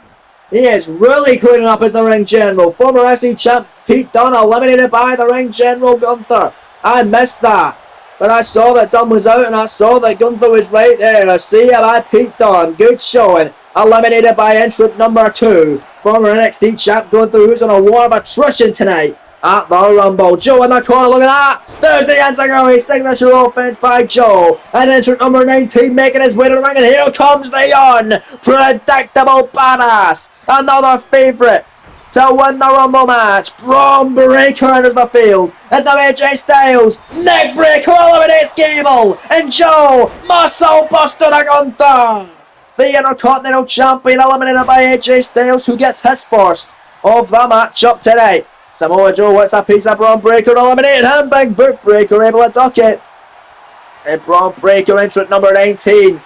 He is really cleaning up as the Ring General. Former wrestling champ Pete Dunne eliminated by the Ring General Gunther. I missed that. But I saw that Dunne was out and I saw that Gunther was right there. I see it by Pete Dunne. Good showing. Eliminated by entrant number 2. Former NXT champ Gunther, who's on a war of attrition tonight at the Rumble. Joe in the corner, look at that. There's the Enzuigiri signature offense by Joe. And entrant number 19 making his way to the ring. And here comes the unpredictable badass. Another favourite to win the Rumble match. Braun Breaker enters the field. And now AJ Styles. Neck breaker eliminates Gable. And Joe. Muscle buster to Gunther. The Intercontinental Champion eliminated by AJ Styles, who gets his first of the matchup tonight. Samoa Joe wants a piece of Braun Breaker, eliminated him. Big Boot Breaker able to duck it. And Braun Breaker entrant number 19.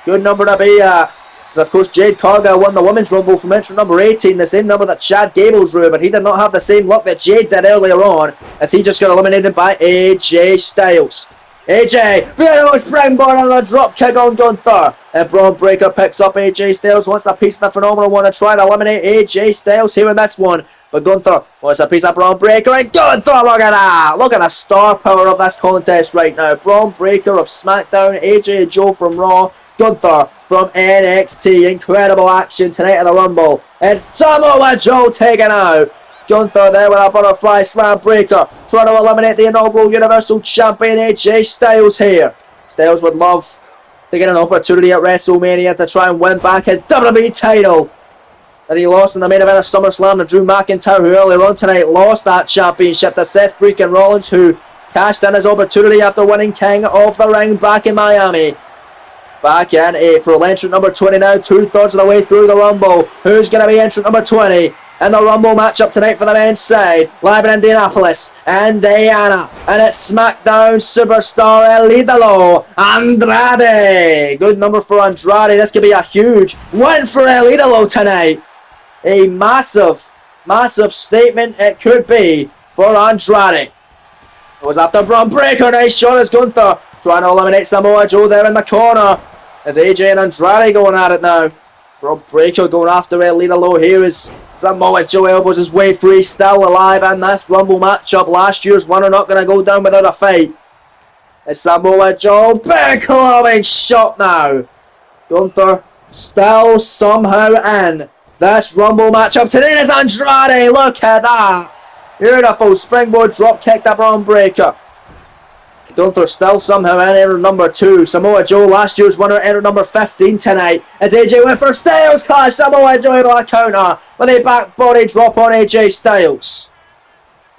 Good number to be at. Of course, Jade Cargill won the Women's Rumble from entrant number 18, the same number that Chad Gable drew, but he did not have the same luck that Jade did earlier on, as he just got eliminated by AJ Styles. AJ, beautiful springboard and a drop kick on Gunther. And Braun Breaker picks up AJ Styles, wants a piece of the Phenomenal One to try to eliminate AJ Styles here in this one. But Gunther wants a piece of Braun Breaker, and Gunther, look at that! Look at the star power of this contest right now. Braun Breaker of SmackDown, AJ and Joe from Raw, Gunther from NXT. Incredible action tonight in the Rumble. It's Samoa Joe taken out. Gunther there with a butterfly slam breaker, trying to eliminate the inaugural Universal Champion AJ Styles here. Styles would love to get an opportunity at WrestleMania to try and win back his WWE title that he lost in the main event of SummerSlam to Drew McIntyre, who earlier on tonight lost that championship to Seth freaking Rollins, who cashed in his opportunity after winning King of the Ring back in Miami. Back in April. Entrant number 20 now, 2/3 of the way through the Rumble. Who's going to be entrant number 20 in the Rumble matchup tonight for the men's side? Live in Indianapolis, Indiana. And it's SmackDown superstar El Idolo, Andrade. Good number for Andrade. This could be a huge win for El Idolo tonight. A massive, massive statement it could be for Andrade. It was after Braun Breaker. Nice shot as Gunther trying to eliminate Samoa Joe there in the corner. As AJ and Andrade going at it now. Braun Breaker going after El Idolo here as Samoa Joe elbows his way free, still alive in this Rumble matchup. Last year's winner not going to go down without a fight. It's Samoa Joe. Big clubbing shot now. Gunther still somehow in this Rumble matchup. Today is Andrade. Look at that. Beautiful springboard drop kick to Braun Breaker. Gunther still somehow in error number 2. Samoa Joe, last year's winner, error number 15 tonight. As AJ went for Styles clash. Samoa Joe able to counter with a back body drop on AJ Styles.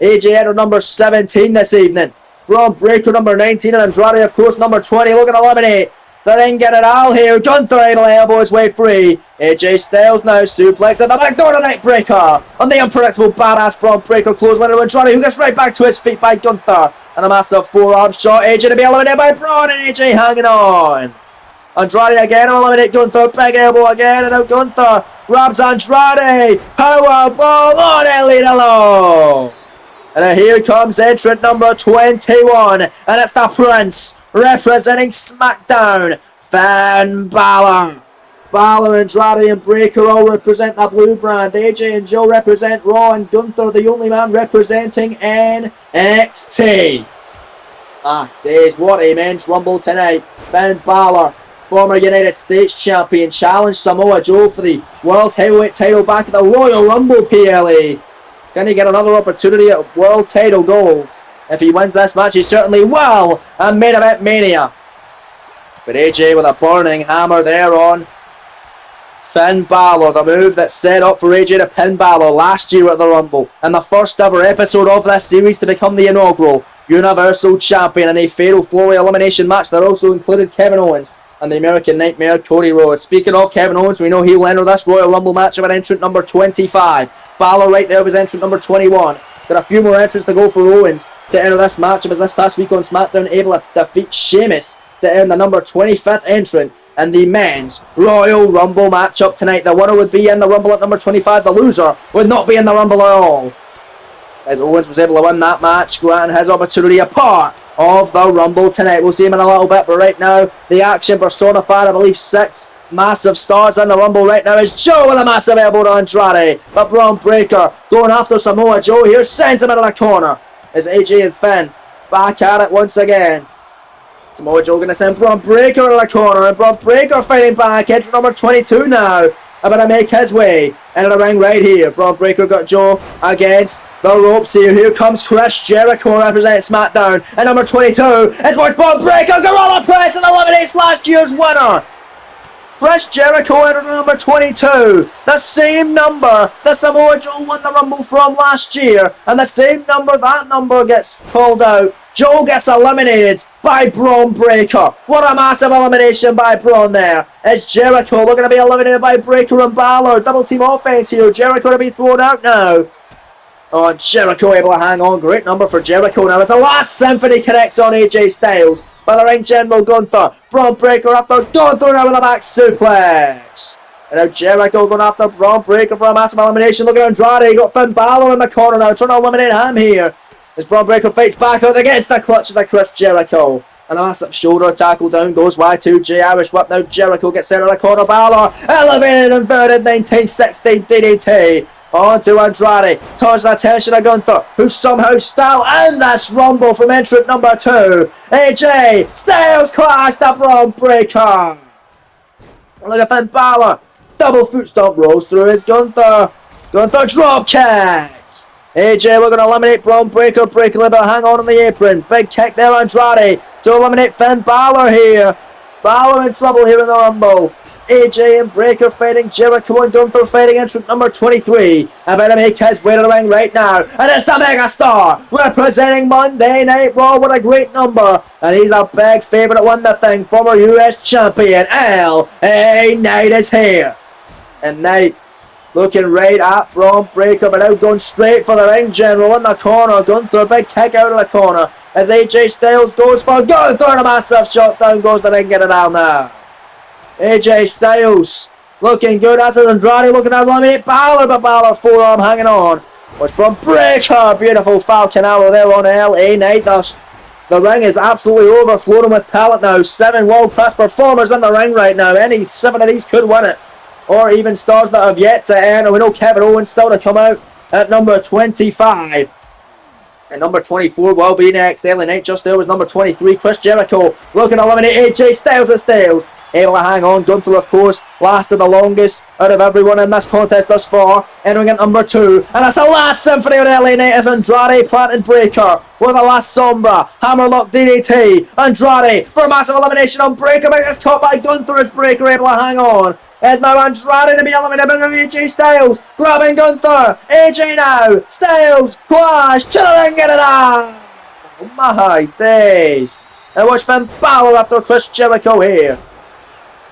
AJ error number 17 this evening. Braun Breaker number 19 and Andrade, of course, number 20. Looking to eliminate the ring, get it all here. Gunther able to elbow his way free. AJ Styles now suplex at the back door to neck breaker. On the unpredictable badass Braun Breaker clothesline to Andrade, who gets right back to his feet by Gunther. And a massive forearm shot. AJ to be eliminated by Braun, and AJ hanging on. Andrade again to eliminate Gunther. Big elbow again, and now Gunther grabs Andrade. Powerbomb on El Idolo. And here comes entrant number 21. And it's the Prince representing SmackDown, Finn Balor. Balor, Andrade and Breaker all represent the blue brand. AJ and Joe represent Raw, and Gunther, the only man representing NXT. Days, what a men's Rumble tonight. Finn Balor, former United States champion, challenged Samoa Joe for the World Heavyweight title back at the Royal Rumble PLE. Can he get another opportunity at World Title Gold? If he wins this match, he certainly will. And Main Event Mania. But AJ with a burning hammer there on Finn Balor, the move that set up for AJ to pin Balor last year at the Rumble, and the first ever episode of this series to become the inaugural Universal Champion in a fatal four-way elimination match that also included Kevin Owens and the American Nightmare Cody Rhodes. Speaking of Kevin Owens, we know he will enter this Royal Rumble match of an entrant number 25. Balor right there was entrant number 21. Got a few more entrants to go for Owens to enter this match. It was this past week on SmackDown able to defeat Sheamus to earn the number 25th entrant in the men's Royal Rumble matchup tonight. The winner would be in the Rumble at number 25. The loser would not be in the Rumble at all, as Owens was able to win that match, granting his opportunity a part of the Rumble tonight. We'll see him in a little bit, but right now, the action personified, I believe, 6 massive stars in the Rumble right now is Joe with a massive elbow to Andrade. But Braun Breaker going after Samoa Joe here, sends him into the corner as AJ and Finn back at it once again. Samoa Joe going to send Braun Breaker into the corner, and Braun Breaker fighting back. Entrant number 22 now, about to make his way into the ring right here. Braun Breaker got Joe against the ropes here. Here comes Chris Jericho representing SmackDown. And number 22 is what Braun Breaker, Gorilla Press, and eliminates last year's winner. Chris Jericho entered number 22. The same number that Samoa Joe won the Rumble from last year. And the same number, that number gets called out. Joe gets eliminated by Braun Breaker. What a massive elimination by Braun there. It's Jericho looking to be eliminated by Breaker and Balor. Double team offense here. Jericho to be thrown out now. Oh, and Jericho able to hang on. Great number for Jericho now as the last symphony connects on AJ Styles by the ring general Gunther. Braun Breaker after Gunther now with a back suplex. And now Jericho going after Braun Breaker for a massive elimination. Look at Andrade. He got Finn Balor in the corner now, trying to eliminate him here. As Braun Breaker fights back out against the clutches of Chris Jericho. And a massive shoulder tackle down goes Y2J. Irish whip now. Jericho gets sent in the corner. Balor elevated and inverted 1960 DDT. On to Andrade. Turns the attention of Gunther, who's somehow still in this Rumble from entrant number 2. AJ Styles clash the Braun Breaker. Look at Finn Balor. Double foot stomp rolls through his Gunther. Gunther drop kick. AJ looking to eliminate Braun Breaker. Breaker able to hang on the apron. Big kick there, Andrade to eliminate Finn Balor here. Balor in trouble here in the Rumble. AJ and Breaker fighting Jericho and Gunther fighting entrant number 23. About to make his way to the ring right now. And it's the Megastar representing Monday Night Raw. What a great number. And he's a big favourite to win the thing. Former US champion LA Knight is here. And Knight looking right at Braun Breaker, but now going straight for the ring general in the corner. Gunther, big kick out of the corner as AJ Styles goes for Gunther, and a massive shot down goes the ring, get it down there. AJ Styles looking good as Andrade looking to eliminate Balor, but Balor forearm hanging on. Watch Braun Breaker, beautiful Falcon Arrow there on LA Knight. The ring is absolutely overflowing with talent now. 7 world-class performers in the ring right now. Any 7 of these could win it. Or even stars that have yet to enter. We know Kevin Owens still to come out at number 25. And number 24 will be next. LA Knight just there was number 23. Chris Jericho looking to eliminate AJ Styles and Styles. Able to hang on. Gunther, of course, lasted the longest out of everyone in this contest thus far. Entering at number 2. And that's the last symphony of LA Knight as Andrade planting Breaker with the last Sombra. Hammerlock DDT. Andrade for a massive elimination on Breaker. But it's caught by Gunther as Breaker able to hang on. And now Andrade to be eliminated by AJ Styles. Grabbing Gunther. AJ now. Styles. Clash. To the ring. Get it out. Oh my days. And watch Finn Balor after Chris Jericho here.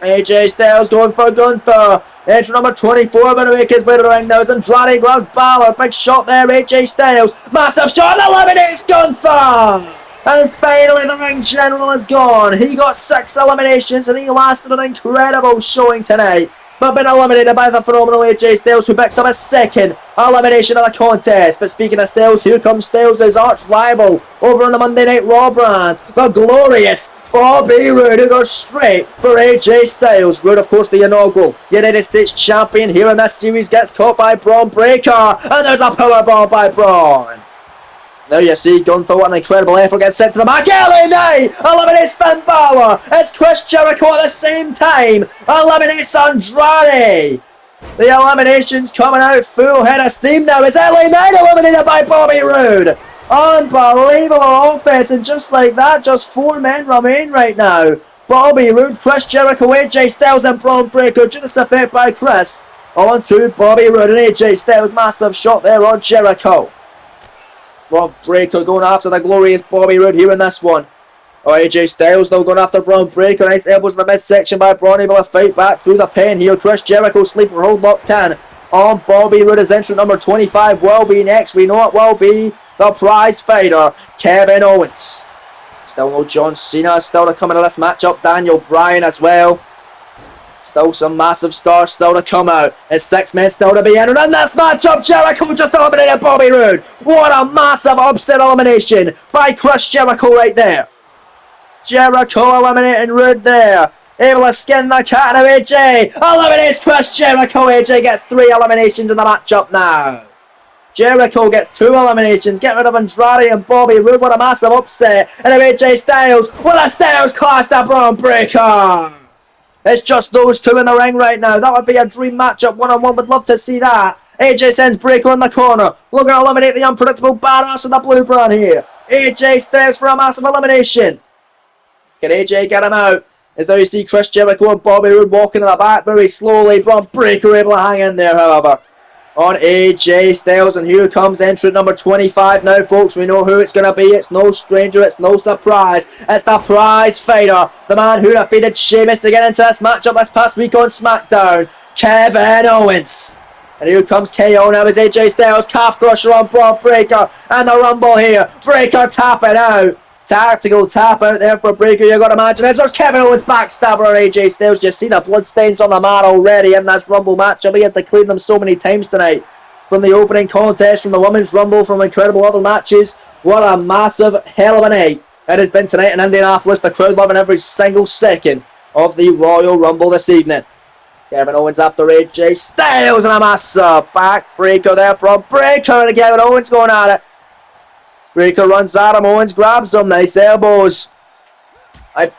AJ Styles going for Gunther. Entrant number 24 going to make his way to the ring now as Andrade grabs Balor. Big shot there, AJ Styles. Massive shot, eliminates Gunther. And finally the ring general is gone. He got 6 eliminations and he lasted an incredible showing tonight. But been eliminated by the phenomenal AJ Styles, who picks up his 2nd elimination of the contest. But speaking of Styles, here comes Styles, his arch rival over on the Monday Night Raw brand. The glorious Bobby Roode, who goes straight for AJ Styles. Roode, of course, the inaugural United States champion here in this series, gets caught by Braun Breaker. And there's a powerbomb by Braun. Now you see Gunther, what an incredible effort, gets sent to the back. LA Knight eliminates Finn Balor. It's Chris Jericho at the same time eliminates Andrade. The eliminations coming out full head of steam now. It's LA Knight eliminated by Bobby Roode. Unbelievable offense, and just like that, just 4 men remain right now. Bobby Roode, Chris Jericho, AJ Styles and Braun Breaker. Just a fit by Chris. On to Bobby Roode and AJ Styles. Massive shot there on Jericho. Braun Breaker going after the glorious Bobby Roode here in this one. Oh, AJ Styles now going after Braun Breaker. Nice elbows in the midsection by Braun, able to fight back through the pin here. Chris Jericho sleeper hold locked in on Bobby Roode. His entrant number 25 will be next. We know it will be the prize fighter, Kevin Owens. Still no John Cena. Still to come into this matchup, Daniel Bryan as well. Still some massive stars still to come out. It's 6 men still to be entered in this matchup. Jericho just eliminated Bobby Roode. What a massive upset elimination by Chris Jericho right there. Jericho eliminating Roode there. Able to skin the cat out of AJ. Eliminates Chris Jericho. AJ gets 3 eliminations in the matchup now. Jericho gets 2 eliminations. Get rid of Andrade and Bobby Roode. What a massive upset. And AJ Styles. What a Styles class to Braun Breaker. It's just those 2 in the ring right now. That would be a dream matchup. One-on-one. Would love to see that. AJ sends Breaker in the corner. Looking to eliminate the unpredictable badass in the blue brand here. AJ Styles for a massive elimination. Can AJ get him out? As now you see Chris Jericho and Bobby Roode walking in the back very slowly. Braun Breaker able to hang in there, however. On AJ Styles, and here comes entrant number 25 now, folks. We know who it's going to be. It's no stranger. It's no surprise. It's the prize fighter. The man who defeated Sheamus to get into this matchup this past week on SmackDown. Kevin Owens. And here comes KO now as AJ Styles. Calf crusher on Braun Breaker. And the Rumble here. Breaker tapping out. Tactical tap out there for Breaker. You got to imagine this. There's Kevin Owens backstabber on AJ Styles. You see the bloodstains on the mat already in this Rumble match. We had to clean them so many times tonight. From the opening contest, from the Women's Rumble, from incredible other matches. What a massive hell of a night it has been tonight in Indianapolis. The crowd loving every single second of the Royal Rumble this evening. Kevin Owens after AJ Styles and a massive backbreaker there from Breaker. And Kevin Owens going at it. Breaker runs at him. Owens grabs him. Nice elbows.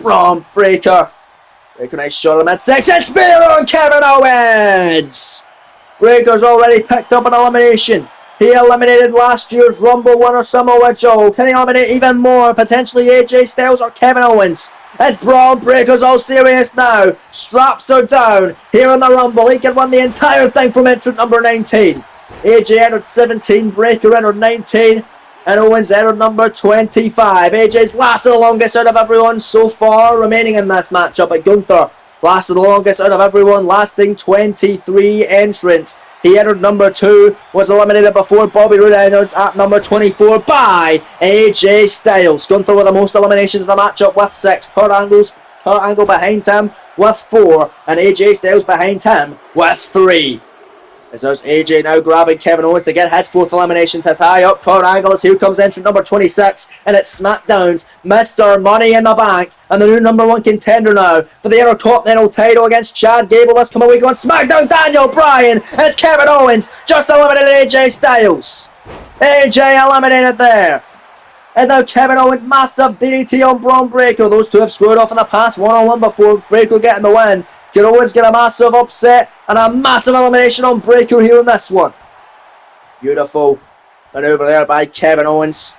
Braun Breaker. Breaker nice shot of him at 6. And spear on Kevin Owens. Breaker's already picked up an elimination. He eliminated last year's Rumble winner Samoa Joe. Can he eliminate even more? Potentially AJ Styles or Kevin Owens. As Braun Breaker's all serious now. Straps are down. Here in the Rumble. He can win the entire thing from entrant number 19. AJ entered 17. Breaker entered 19. And Owens entered number 25. AJ's lasted the longest out of everyone so far remaining in this matchup at Gunther. Lasted the longest out of everyone, lasting 23 entrants. He entered number 2, was eliminated before Bobby Roode entered at number 24 by AJ Styles. Gunther with the most eliminations in the matchup with 6. Kurt Angle behind him with 4. And AJ Styles behind him with 3. As there's AJ now grabbing Kevin Owens to get his 4th elimination to tie up Kurt Angle. As here comes entrant number 26. And it's SmackDown's Mr. Money in the Bank. And the new number 1 contender now for the Intercontinental title against Chad Gable. This coming week on SmackDown, Daniel Bryan. It's Kevin Owens just eliminated AJ Styles. AJ eliminated there. And now Kevin Owens, massive DDT on Braun Breaker. Those 2 have squared off in the past one-on-one before Breaker getting the win. Can Owens get a massive upset and a massive elimination on Breaker here in this one. Beautiful maneuver there by Kevin Owens.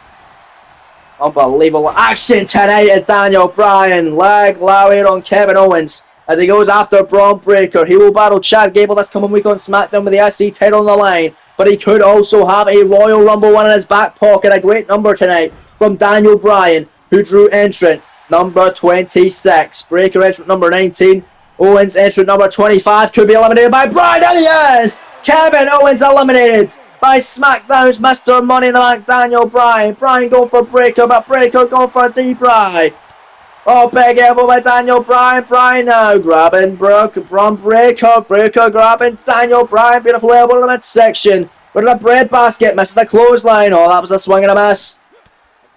Unbelievable action tonight as Daniel Bryan leg lariat on Kevin Owens as he goes after Braun Breaker. He will battle Chad Gable this coming week on SmackDown with the IC title on the line, but he could also have a Royal Rumble win in his back pocket. A great number tonight from Daniel Bryan, who drew entrant number 26. Breaker entrant number 19. Owens entrant number 25 could be eliminated by Bryan, and he is! Kevin Owens eliminated by SmackDown's Mr. Money in the Bank, Daniel Bryan. Bryan going for Breaker, but Breaker going for D-Bry. Oh, big elbow by Daniel Bryan. Bryan now grabbing Braun Breaker. Breaker grabbing Daniel Bryan. Beautiful elbow in the midsection. With the bread basket, missing the clothesline. Oh, that was a swing and a miss.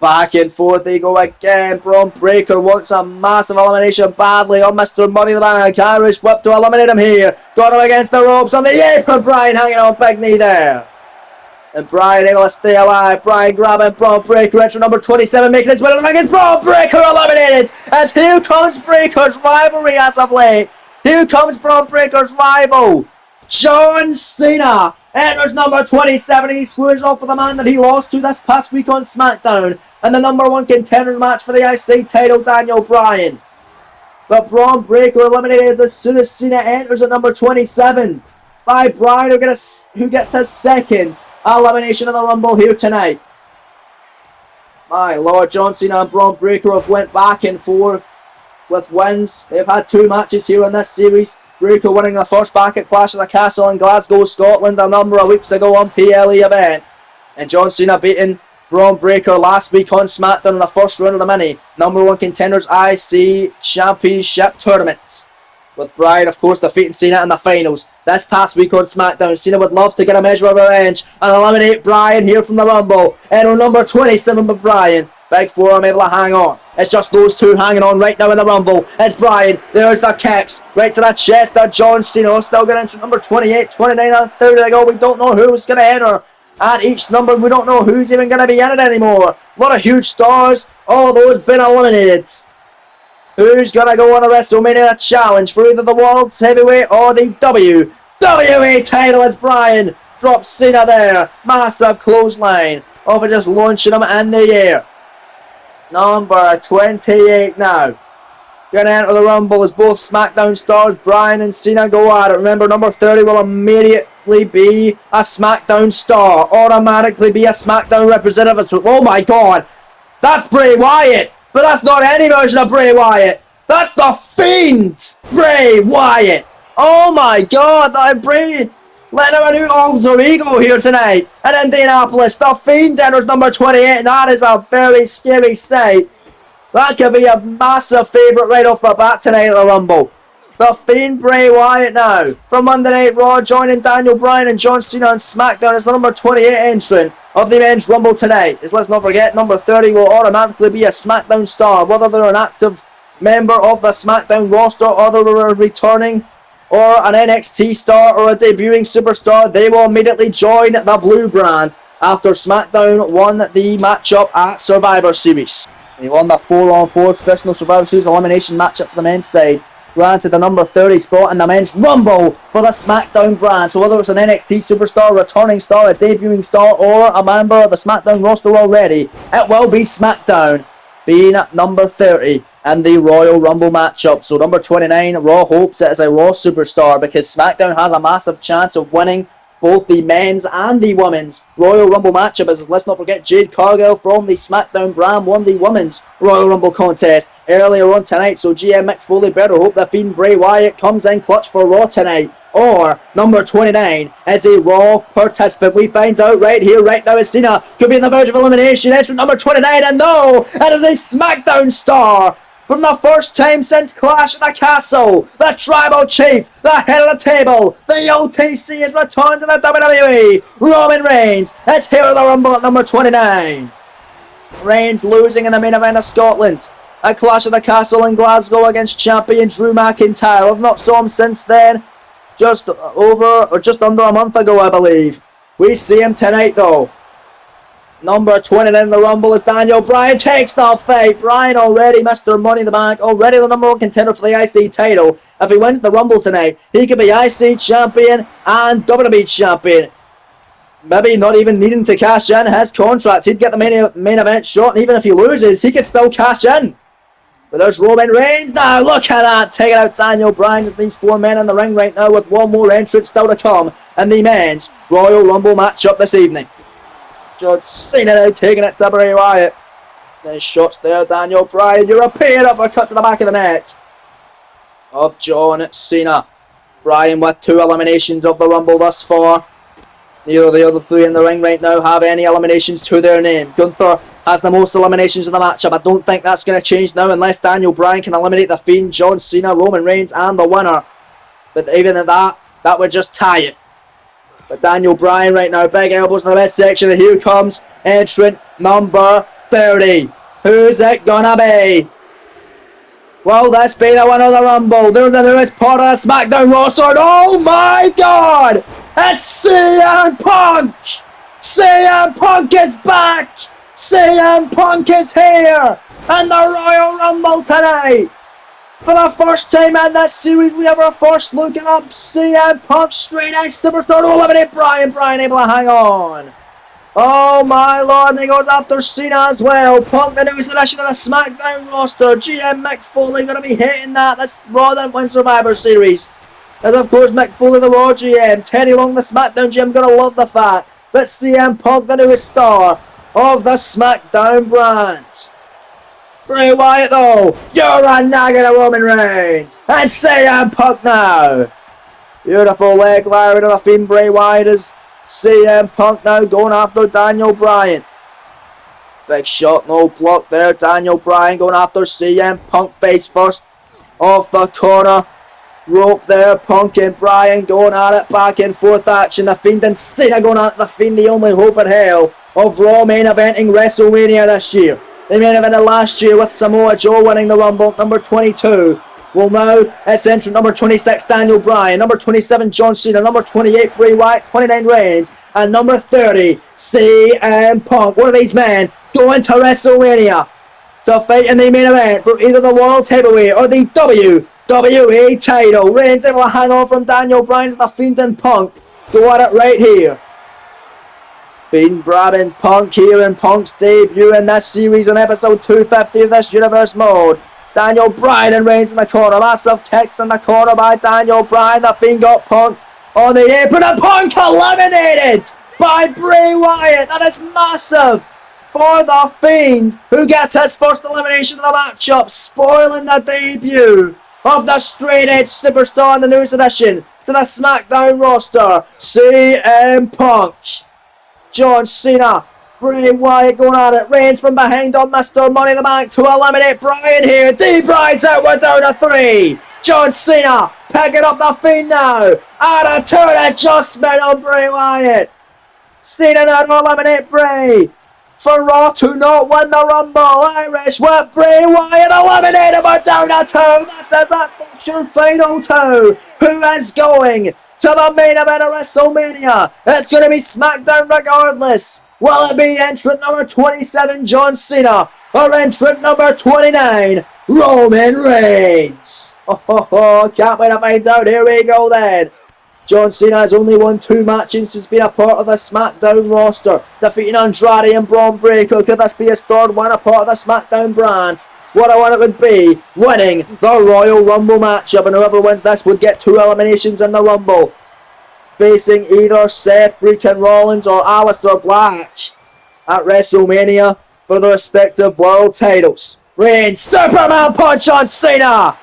Back and forth they go again. Braun Breaker wants a massive elimination badly on Mr. Money in the Bank. Irish whip to eliminate him here. Got him against the ropes on the apron. Bryan hanging on big knee there. And Bryan able to stay alive. Bryan grabbing Braun Breaker. Entrant number 27 making his way to the ring. It's Braun Breaker eliminated. As here comes Breaker's rivalry as of late. Here comes Braun Breaker's rival, John Cena. Enters number 27. He swears off for the man that he lost to this past week on SmackDown. And the number 1 contender match for the IC title, Daniel Bryan. But Braun Breaker eliminated as soon as Cena enters at number 27 by Bryan, who gets his second elimination of the Rumble here tonight. My Lord, John Cena and Braun Breaker have went back and forth with wins. They've had 2 matches here in this series. Breaker winning the first back at Clash of the Castle in Glasgow, Scotland a number of weeks ago on PLE event. And John Cena beating Braun Breaker last week on SmackDown in the first round of the mini #1 Contenders IC Championship Tournament. With Bryan, of course, defeating Cena in the finals. This past week on SmackDown, Cena would love to get a measure of revenge and eliminate Bryan here from the Rumble. And number 27 with Bryan. Big Four able to hang on. It's just those two hanging on right now in the Rumble. It's Bryan. There's the kicks. Right to the chest of John Cena. Still getting into number 28, 29 and 30 to go. We don't know who's going to enter. At each number, we don't know who's even going to be in it anymore. A lot of huge stars. All those been eliminated. Who's going to go on a WrestleMania challenge for either the World's Heavyweight or the WWE title as Bryan drops Cena there. Massive clothesline. Over just launching him in the air. Number 28 now. Going to enter the Rumble as both SmackDown stars Bryan and Cena go at it. Remember, number 30 will immediately be a SmackDown star. Automatically be a SmackDown representative. Oh my God. That's Bray Wyatt. But that's not any version of Bray Wyatt. That's the Fiend Bray Wyatt. Oh my God. That Bray letting out a new alter ego here tonight in Indianapolis. The Fiend enters number 28, and that is a very scary sight. That could be a massive favourite right off the bat tonight at the Rumble. The Fiend Bray Wyatt now from Monday Night Raw, joining Daniel Bryan and John Cena on SmackDown as the number 28 entrant of the Men's Rumble tonight. As let's not forget, number 30 will automatically be a SmackDown star, whether they're an active member of the SmackDown roster or they're returning, or an NXT star or a debuting superstar. They will immediately join the Blue brand after SmackDown won the matchup at Survivor Series. He won the 4-on-4 traditional Survivor Series elimination matchup for the men's side. Granted the number 30 spot in the Men's Rumble for the SmackDown brand. So whether it's an NXT superstar, returning star, a debuting star, or a member of the SmackDown roster already, it will be SmackDown being number 30 in the Royal Rumble matchup. So number 29, Raw hopes it is a Raw superstar because SmackDown has a massive chance of winning both the men's and the women's Royal Rumble matchup. As let's not forget, Jade Cargill from the SmackDown brand won the women's Royal Rumble contest earlier on tonight. So GM Mick Foley better hope that Fiend Bray Wyatt comes in clutch for Raw tonight. Or number 29 is a Raw participant. We find out right here, right now, as Cena could be on the verge of elimination. Entrant number 29, and no, it is a SmackDown star. From the first time since Clash of the Castle, the Tribal Chief, the head of the table, the OTC has returned to the WWE. Roman Reigns is here at the Rumble at number 29. Reigns losing in the main event of Scotland at Clash of the Castle in Glasgow against champion Drew McIntyre. I've not saw him since then, just under a month ago, I believe. We see him tonight though. Number 29 in the Rumble is Daniel Bryan. Takes the fight. Bryan already Mr. Money in the Bank. Already the #1 contender for the IC title. If he wins the Rumble tonight, he could be IC champion and WWE champion. Maybe not even needing to cash in his contract. He'd get the main event shot, and even if he loses, he could still cash in. But there's Roman Reigns now. Look at that. Taking out Daniel Bryan. There's these 4 men in the ring right now with one more entrant still to come in the men's Royal Rumble matchup this evening. John Cena now taking it to Bray Wyatt. Nice shots there, Daniel Bryan. European uppercut to the back of the neck of John Cena. Bryan with 2 eliminations of the Rumble thus far. Neither of the other 3 in the ring right now have any eliminations to their name. Gunther has the most eliminations in the matchup. I don't think that's going to change now unless Daniel Bryan can eliminate the Fiend, John Cena, Roman Reigns and the winner. But even at that would just tie it. But Daniel Bryan right now, big elbows in the midsection, and here comes entrant number 30. Who's it gonna be? Will this be the winner of the Rumble? They're the newest part of the SmackDown roster. Oh my God! It's CM Punk! CM Punk is back! CM Punk is here! In the Royal Rumble tonight! For the first time in this series, we have our first look up CM Punk straight edge superstar to eliminate Bryan. Bryan able to hang on. Oh my lord, and he goes after Cena as well. Punk, the newest addition of the SmackDown roster. GM Mick Foley going to be hitting that. That's Raw Didn't Win Survivor Series. As of course Mick Foley, the Raw GM. Teddy Long, the SmackDown GM, going to love the fact that CM Punk, the newest star of the SmackDown brand. Bray Wyatt though, you're a nugget of Roman Reigns. And CM Punk now. Beautiful leg lariat of the Fiend Bray Wyatt is CM Punk now going after Daniel Bryan. Big shot, no block there. Daniel Bryan going after CM Punk face first off the corner. Rope there, Punk and Bryan going at it, back and forth action. The Fiend and Cena going at the Fiend, the only hope in hell of Raw main eventing WrestleMania this year. They main evented last year with Samoa Joe winning the Rumble, number 22. Well, now it's entrant number 26, Daniel Bryan, number 27, John Cena, number 28, Bray Wyatt, 29, Reigns, and number 30, CM Punk. One of these men going to WrestleMania to fight in the main event for either the World Heavyweight or the WWE title. Reigns able to hang on from Daniel Bryan to the Fiend and Punk. Go at it right here. Fiend grabbing Punk here in Punk's debut in this series on episode 250 of this universe mode. Daniel Bryan and Reigns in the corner. Massive kicks in the corner by Daniel Bryan. The Fiend got Punk on the apron and Punk eliminated by Bray Wyatt. That is massive for the Fiend, who gets his first elimination of the matchup, spoiling the debut of the straight edge superstar in the newest addition to the SmackDown roster, CM Punk. John Cena, Bray Wyatt going at it. Reigns from behind on Mr. Money in the Bank to eliminate Bryan here. D. Bryan's out, we're down to 3. John Cena picking up the Fiend now. Attitude adjustment on Bray Wyatt. Cena now to eliminate Bray. For Raw to not win the Rumble. Irish with Bray Wyatt eliminated, we're down to 2. This is it, that's your final 2. Who is going to the main event of WrestleMania? It's going to be SmackDown regardless. Will it be entrant number 27, John Cena, or entrant number 29, Roman Reigns? Can't wait to find out. Here we go then. John Cena has only won 2 matches since being a part of the SmackDown roster, defeating Andrade and Braun Breaker. Could this be his 3rd win, a part of the SmackDown brand? What I want it would be winning the Royal Rumble matchup, and whoever wins this would get 2 eliminations in the Rumble, facing either Seth freaking Rollins or Aleister Black at WrestleMania for the respective world titles. Reigns, Superman punch on Cena!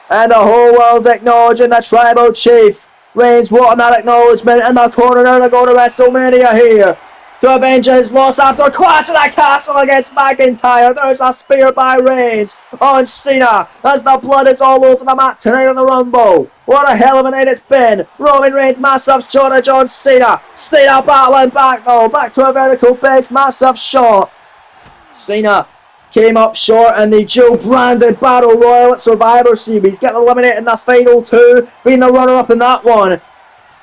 And the whole world acknowledging the Tribal Chief. Reigns, what an acknowledgement in the corner now to go to WrestleMania here to avenge his loss after clash in the castle against McIntyre. There's a spear by Reigns on Cena as the blood is all over the mat tonight on the Rumble. What a hell of a night it's been. Roman Reigns, massive shot at John Cena. Cena battling back though, back to a vertical base, massive shot. Cena came up short in the dual branded Battle Royal at Survivor Series, getting eliminated in the final 2, being the runner-up in that one.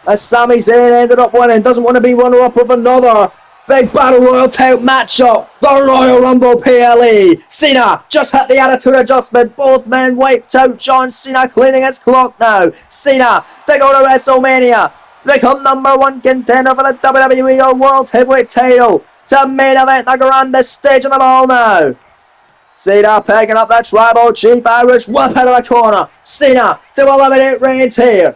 As Sami Zayn ended up winning, doesn't want to be runner-up with another big Battle Royal type matchup, the Royal Rumble PLE. Cena just hit the attitude adjustment, both men wiped out. John Cena cleaning his clock now. Cena to go to WrestleMania to become number 1 contender for the WWE or World Heavyweight title, to main event the grandest stage of them all now. Cena picking up that Tribal Chief, Irish whip out of the corner. Cena to eliminate Reigns here.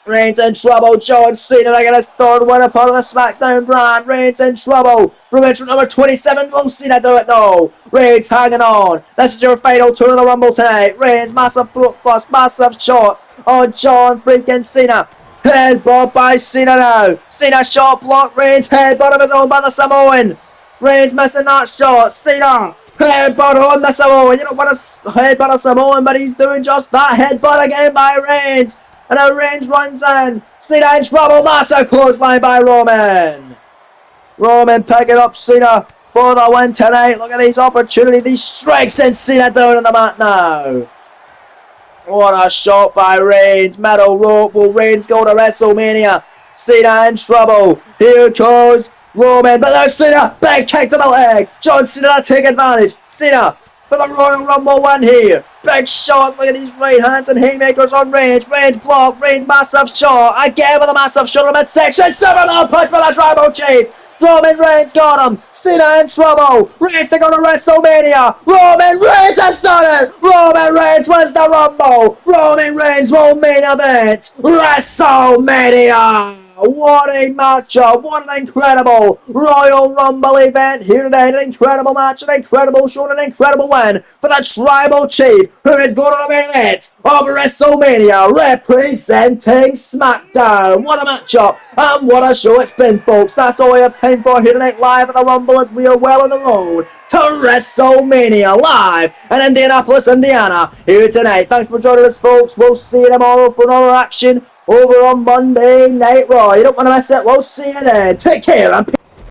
Reigns in trouble. John Cena to get his 3rd win, a part of the SmackDown brand. Reigns in trouble. From entrant number 27, will Cena do it though? Reigns hanging on. This is your final 2 of the Rumble tonight. Reigns, massive throat bust, massive shot on John freaking Cena. Headbutt by Cena now. Cena shot block. Reigns headbutt of his own by the Samoan. Reigns missing that shot. Cena headbutt on the Samoan. You don't want to headbutt a Samoan, but he's doing just that. Headbutt again by Reigns. And now Reigns runs in. Cena in trouble. Massive clothesline by Roman. Roman picking up Cena for the win tonight. Look at these opportunities. These strikes and Cena down on the mat now. What a shot by Reigns. Metal rope. Will Reigns go to WrestleMania? Cena in trouble. Here goes Roman. But there's Cena. Big kick to the leg. John Cena to take advantage. Cena for the Royal Rumble win here. Big shot. Look at these right hands and haymakers on Reigns. Reigns block. Reigns massive shot. Again with a massive shot on midsection. 7-0 punch for the Tribal Chief. Roman Reigns got him. Cena in trouble. Reigns to go to WrestleMania. Roman Reigns has done it. Roman Reigns wins the Rumble. Roman Reigns will main event WrestleMania. What a matchup. What an incredible Royal Rumble event here today. An incredible match, an incredible show, an incredible win for the Tribal Chief, who is going to the main event of WrestleMania representing SmackDown. What a matchup and what a show it's been, folks. That's all we have time for here tonight live at the Rumble, as we are well on the road to WrestleMania live in Indianapolis, Indiana here tonight. Thanks for joining us, folks. We'll see you tomorrow for another action over on Monday Night Raw. You don't want to miss it. We'll see you then. Take care and